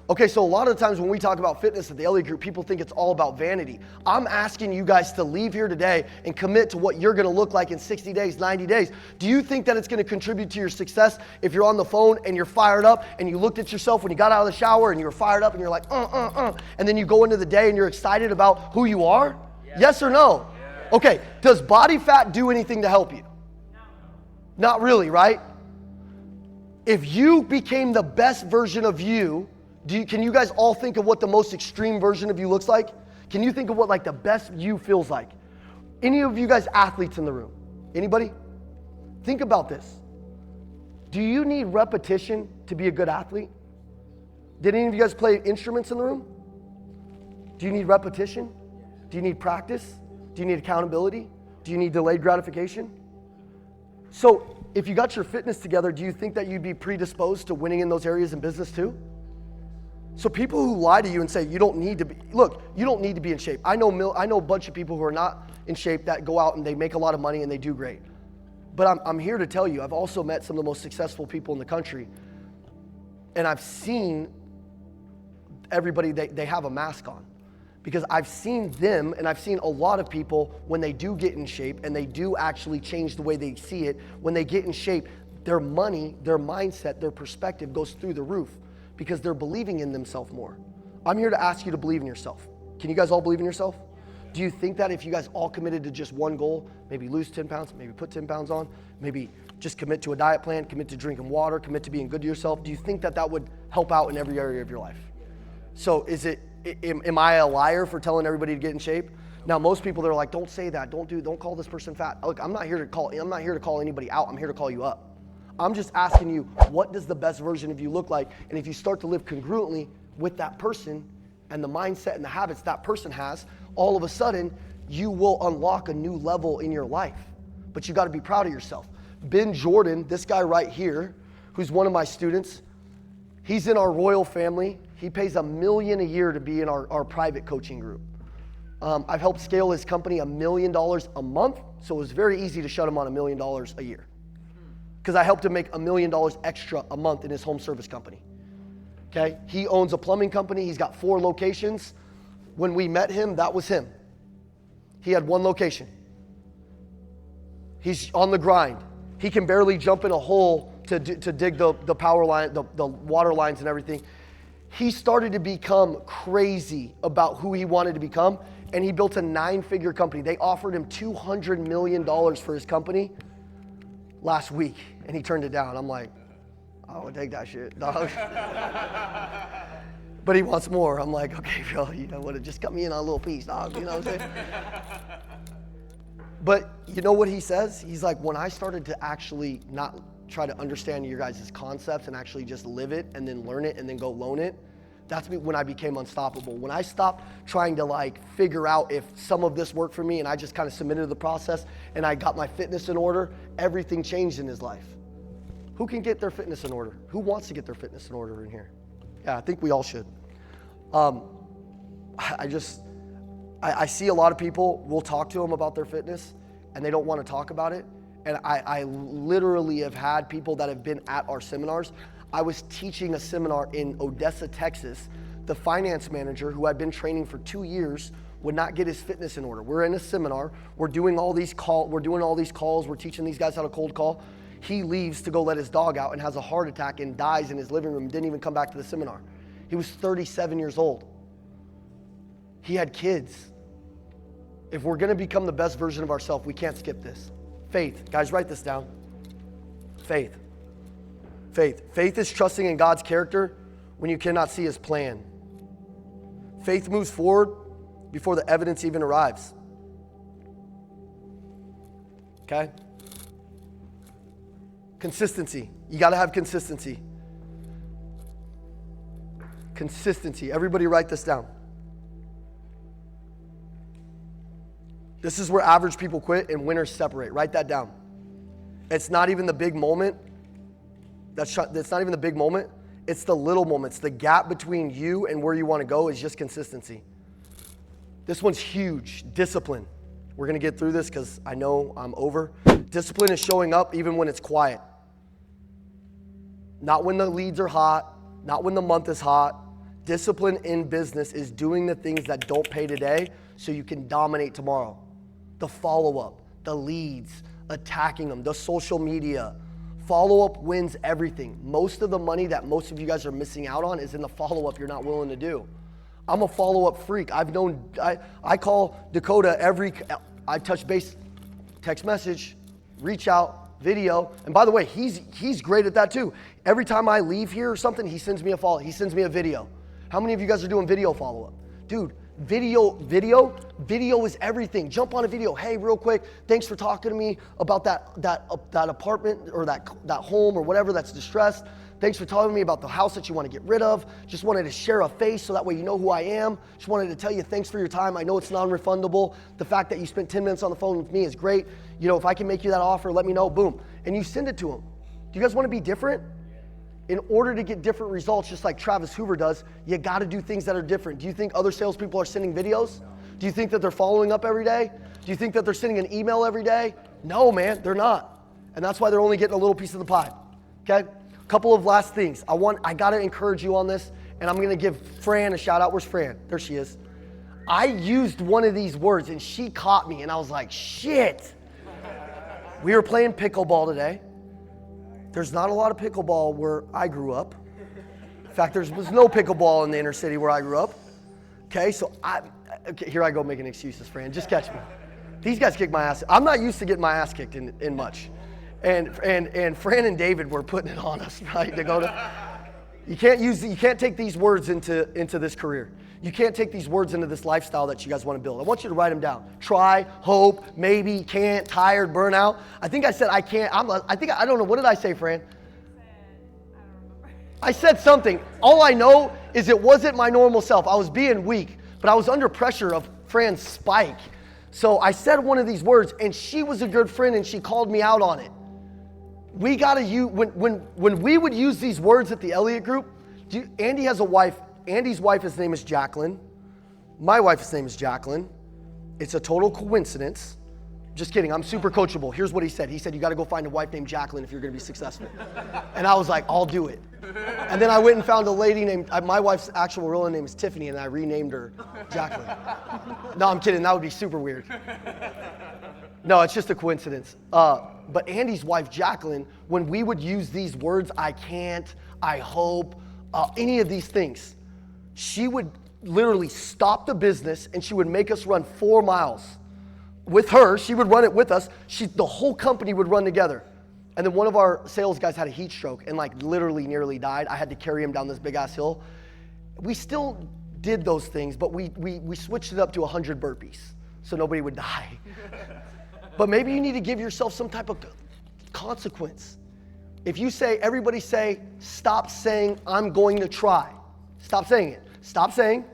Okay, so a lot of the times when we talk about fitness at the Elliott Group, people think it's all about vanity. I'm asking you guys to leave here today and commit to what you're gonna look like in 60 days, 90 days. Do you think that it's gonna contribute to your success if you're on the phone and you're fired up and you looked at yourself when you got out of the shower and you were fired up and you're like, and then you go into the day and you're excited about who you are? Yes or no? Okay, does body fat do anything to help you? No. Not really, right? If you became the best version of you, can you guys all think of what the most extreme version of you looks like? Can you think of what like the best you feels like? Any of you guys athletes in the room? Anybody? Think about this. Do you need repetition to be a good athlete? Did any of you guys play instruments in the room? Do you need repetition? Do you need practice? Do you need accountability? Do you need delayed gratification? So if you got your fitness together, do you think that you'd be predisposed to winning in those areas in business too? So people who lie to you and say you don't need to be, look, you don't need to be in shape. I know a bunch of people who are not in shape that go out and they make a lot of money and they do great. But I'm here to tell you, I've also met some of the most successful people in the country. And I've seen everybody, they have a mask on. Because I've seen them and I've seen a lot of people when they do get in shape and they do actually change the way they see it, when they get in shape, their money, their mindset, their perspective goes through the roof. Because they're believing in themselves more. I'm here to ask you to believe in yourself. Can you guys all believe in yourself? Do you think that if you guys all committed to just one goal, maybe lose 10 pounds, maybe put 10 pounds on, maybe just commit to a diet plan, commit to drinking water, commit to being good to yourself, do you think that that would help out in every area of your life? So am I a liar for telling everybody to get in shape? Now, most people, they're like, don't say that, don't call this person fat. Look, I'm not here to call anybody out, I'm here to call you up. I'm just asking you, what does the best version of you look like? And if you start to live congruently with that person and the mindset and the habits that person has, all of a sudden, you will unlock a new level in your life. But you got to be proud of yourself. Ben Jordan, this guy right here, who's one of my students, he's in our royal family. He pays $1 million a year to be in our private coaching group. I've helped scale his company $1 million a month, so it was very easy to shut him on $1 million a year. Because I helped him make $1 million extra a month in his home service company. Okay? He owns a plumbing company. He's got 4 locations. When we met him, that was him. He had 1 location. He's on the grind. He can barely jump in a hole to dig the power line, the water lines and everything. he started to become crazy about who he wanted to become, and he built a 9-figure company. They offered him $200 million for his company last week, and he turned it down. I'm like, I would take that shit, dog. But he wants more. I'm like, okay, bro, you know what? Just cut me in on a little piece, dog. You know what I'm saying? But you know what he says? He's like, when I started to actually not try to understand your guys' concepts and actually just live it and then learn it and then go loan it, that's when I became unstoppable. When I stopped trying to like figure out if some of this worked for me and I just kind of submitted to the process and I got my fitness in order, everything changed in his life. Who can get their fitness in order? Who wants to get their fitness in order in here? Yeah, I think we all should. I see a lot of people, we'll talk to them about their fitness and they don't want to talk about it. And I literally have had people that have been at our seminars. I was teaching a seminar in Odessa, Texas. The finance manager, who I'd been training for 2 years, would not get his fitness in order. We're in a seminar. We're doing all these calls. We're teaching these guys how to cold call. He leaves to go let his dog out and has a heart attack and dies in his living room. Didn't even come back to the seminar. He was 37 years old. He had kids. If we're going to become the best version of ourselves, we can't skip this. Faith. Guys, write this down. Faith. Faith. Faith is trusting in God's character when you cannot see his plan. Faith moves forward before the evidence even arrives. Okay? Consistency. You got to have consistency. Consistency. Everybody write this down. This is where average people quit and winners separate. Write that down. It's not even the big moment. That's not even the big moment. It's the little moments. The gap between you and where you want to go is just consistency. This one's huge. Discipline. We're going to get through this because I know I'm over. Discipline is showing up even when it's quiet. Not when the leads are hot. Not when the month is hot. Discipline in business is doing the things that don't pay today so you can dominate tomorrow. The follow-up, the leads, attacking them, the social media. Follow-up wins everything. Most of the money that most of you guys are missing out on is in the follow-up you're not willing to do. I'm a follow-up freak. I call Dakota I touch base, text message, reach out, video. And by the way, he's great at that too. Every time I leave here or something, he sends me a video. How many of you guys are doing video follow-up? Dude, video is everything. Jump on a video. Hey, real quick, thanks for talking to me about that apartment or that home or whatever that's distressed. Thanks for telling me about the house that you want to get rid of. Just wanted to share a face so that way you know who I am. Just wanted to tell you thanks for your time. I know it's non-refundable. The fact that you spent 10 minutes on the phone with me is great. You know, if I can make you that offer, let me know. Boom. And you send it to them. Do you guys want to be different? In order to get different results, just like Travis Hoover does, you got to do things that are different. Do you think other salespeople are sending videos? Do you think that they're following up every day? Do you think that they're sending an email every day? No, man, they're not. And that's why they're only getting a little piece of the pie. Okay? Couple of last things. I got to encourage you on this, and I'm going to give Fran a shout out. Where's Fran? There she is. I used one of these words, and she caught me, and I was like, shit. We were playing pickleball today. There's not a lot of pickleball where I grew up. In fact, there was no pickleball in the inner city where I grew up. Okay, so here I go making excuses, Fran. Just catch me. These guys kick my ass. I'm not used to getting my ass kicked in much. And Fran and David were putting it on us, right? You can't take these words into this career. You can't take these words into this lifestyle that you guys want to build. I want you to write them down. Try, hope, maybe, can't, tired, burnout. I think I said I can't. I don't know. What did I say, Fran? I said something. All I know is it wasn't my normal self. I was being weak, but I was under pressure of Fran's spike. So I said one of these words, and she was a good friend, and she called me out on it. We got to use, when we would use these words at the Elliott Group, Andy has a wife. Andy's wife, his name is Jacqueline. My wife's name is Jacqueline. It's a total coincidence. Just kidding, I'm super coachable. Here's what he said. He said, you got to go find a wife named Jacqueline if you're going to be successful. And I was like, I'll do it. And then I went and found a lady named, my wife's actual real name is Tiffany, and I renamed her Jacqueline. No, I'm kidding. That would be super weird. No, it's just a coincidence. But Andy's wife, Jacqueline, when we would use these words, I can't, I hope, any of these things, she would literally stop the business and she would make us run 4 miles. With her, she would run it with us. The whole company would run together. And then one of our sales guys had a heat stroke and like literally nearly died. I had to carry him down this big ass hill. We still did those things, but we switched it up to 100 burpees so nobody would die. But maybe you need to give yourself some type of consequence. If you say, everybody say, stop saying, I'm going to try. Stop saying it. Stop saying,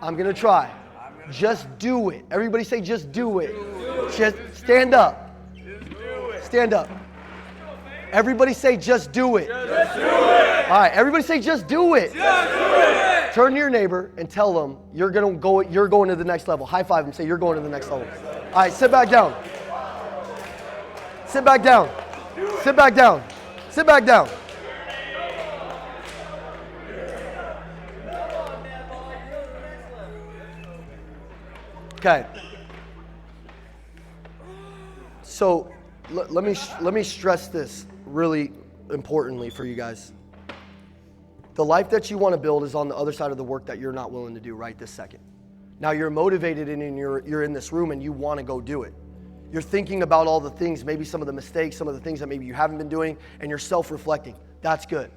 I'm going to try. Just do it. Everybody say, just do it. Just stand up. Stand up. Everybody say, just do it. Just do it. All right, everybody say, just do it. Just do it. Turn to your neighbor and tell them you're going to the next level. High five them, say you're going to the next level. All right, sit back down. Sit back down. Sit back down. Sit back down. Okay. So let me stress this really importantly for you guys. The life that you want to build is on the other side of the work that you're not willing to do right this second. Now you're motivated and you're in this room and you want to go do it. You're thinking about all the things, maybe some of the mistakes, some of the things that maybe you haven't been doing, and you're self-reflecting. That's good.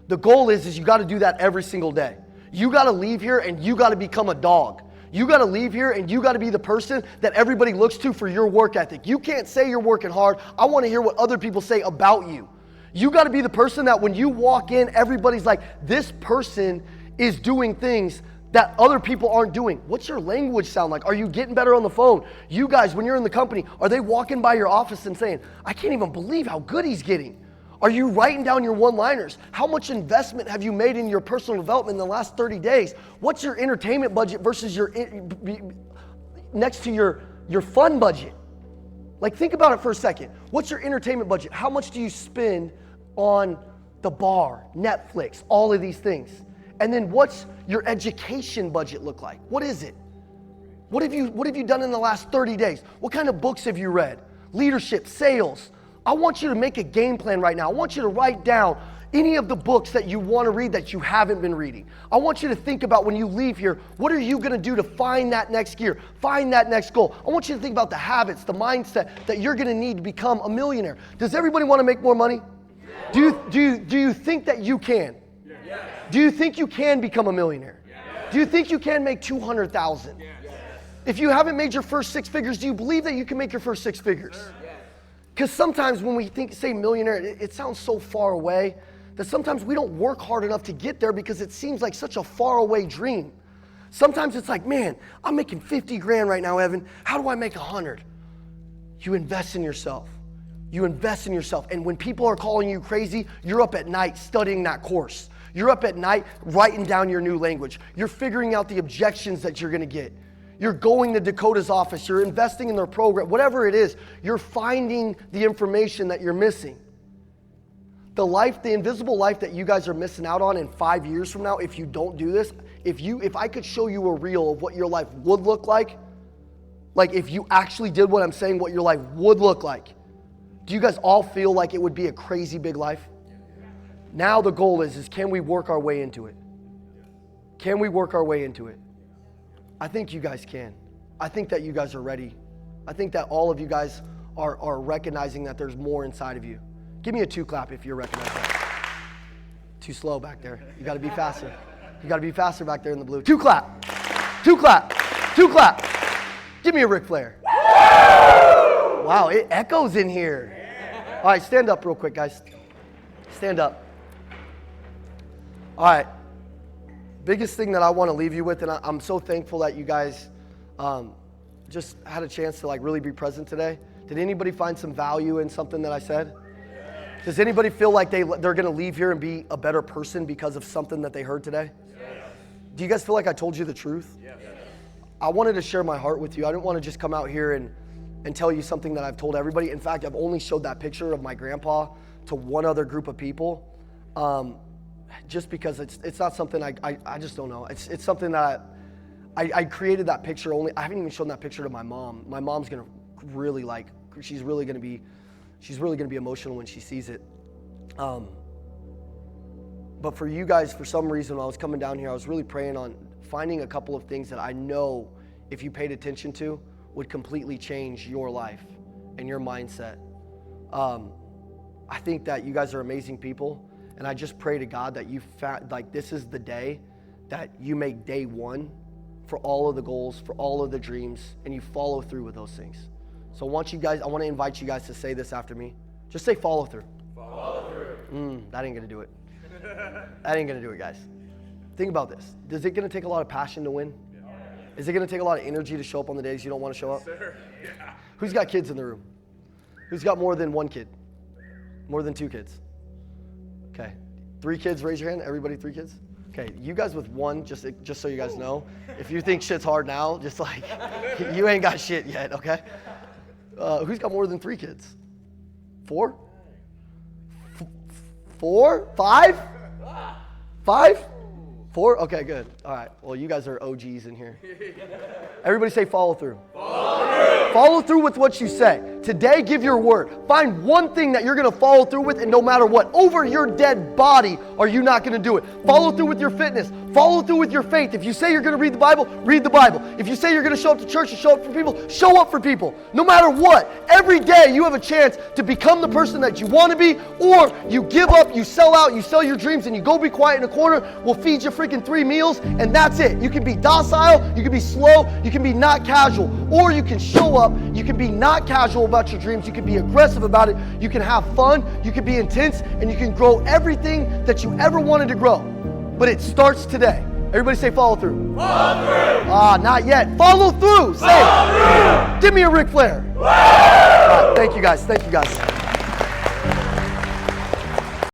The goal is you got to do that every single day. You got to leave here and you got to become a dog. You got to leave here and you got to be the person that everybody looks to for your work ethic. You can't say you're working hard. I want to hear what other people say about you. You got to be the person that when you walk in, everybody's like, this person is doing things that other people aren't doing. What's your language sound like? Are you getting better on the phone? You guys, when you're in the company, are they walking by your office and saying, I can't even believe how good he's getting? Are you writing down your one-liners? How much investment have you made in your personal development in the last 30 days? What's your entertainment budget versus your next to your fun budget? Like, think about it for a second. What's your entertainment budget? How much do you spend on the bar, Netflix, all of these things? And then what's your education budget look like? What is it? What have you done in the last 30 days? What kind of books have you read? Leadership, sales. I want you to make a game plan right now. I want you to write down any of the books that you want to read that you haven't been reading. I want you to think about when you leave here, what are you going to do to find that next gear, find that next goal? I want you to think about the habits, the mindset that you're going to need to become a millionaire. Does everybody want to make more money? Do you think that you can? Do you think you can become a millionaire? Do you think you can make 200,000? If you haven't made your first 6 figures, do you believe that you can make your first 6 figures? Because sometimes when we say millionaire, it sounds so far away that sometimes we don't work hard enough to get there because it seems like such a far away dream. Sometimes it's like, man, I'm making 50 grand right now, Evan. How do I make 100? You invest in yourself. You invest in yourself. And when people are calling you crazy, you're up at night studying that course. You're up at night writing down your new language. You're figuring out the objections that you're going to get. You're going to Dakota's office. You're investing in their program. Whatever it is, you're finding the information that you're missing. The invisible life that you guys are missing out on in 5 years from now, if you don't do this, if I could show you a reel of what your life would look like if you actually did what I'm saying, what your life would look like, do you guys all feel like it would be a crazy big life? Now the goal is can we work our way into it? Can we work our way into it? I think you guys can. I think that you guys are ready. I think that all of you guys are recognizing that there's more inside of you. Give me a 2 clap if you're recognizing that. Too slow back there. You got to be faster. You got to be faster back there in the blue. 2 clap. 2 clap. 2 clap. Give me a Ric Flair. Wow, it echoes in here. All right, stand up real quick, guys. Stand up. All right. Biggest thing that I want to leave you with, and I'm so thankful that you guys just had a chance to really be present today. Did anybody find some value in something that I said? Does anybody feel like they're going to leave here and be a better person because of something that they heard today? Yes. Do you guys feel like I told you the truth? Yes. I wanted to share my heart with you. I didn't want to just come out here and tell you something that I've told everybody. In fact, I've only showed that picture of my grandpa to one other group of people. Just because it's not something I just don't know. It's something that I created that picture only. I haven't even shown that picture to my mom. My mom's gonna really she's really gonna be emotional when she sees it. But for you guys, for some reason, when I was coming down here, I was really praying on finding a couple of things that I know if you paid attention to would completely change your life and your mindset. I think that you guys are amazing people, and I just pray to God that you this is the day that you make day one for all of the goals, for all of the dreams, and you follow through with those things. So I want to invite you guys to say this after me. Just say follow through. Follow through. That ain't gonna do it. That ain't gonna do it, guys. Think about this. Is it gonna take a lot of passion to win? Is it gonna take a lot of energy to show up on the days you don't want to show up? Sir. Yeah. Who's got kids in the room? Who's got more than one kid? More than two kids? Okay. 3 kids, raise your hand. Everybody 3 kids? Okay, you guys with 1, just so you guys know, if you think shit's hard now, just like, you ain't got shit yet, okay? Who's got more than 3 kids? 4? 4? 5? 5? 4? Okay, good. All right. Well, you guys are OGs in here. Everybody say follow through. Follow through. Follow through with what you say. Today, give your word. Find one thing that you're going to follow through with, and no matter what, over your dead body, are you not going to do it? Follow through with your fitness. Follow through with your faith. If you say you're going to read the Bible, read the Bible. If you say you're going to show up to church and show up for people, show up for people. No matter what, every day you have a chance to become the person that you want to be, or you give up, you sell out, you sell your dreams, and you go be quiet in a corner. We'll feed you freaking 3 meals, and that's it. You can be docile, you can be slow, you can be not casual, or you can show up, you can be not casual about your dreams, you can be aggressive about it, you can have fun, you can be intense, and you can grow everything that you ever wanted to grow. But it starts today. Everybody say follow through. Follow through. Not yet. Follow through. Say Follow it. through. Give me a Ric Flair. All right, thank you guys.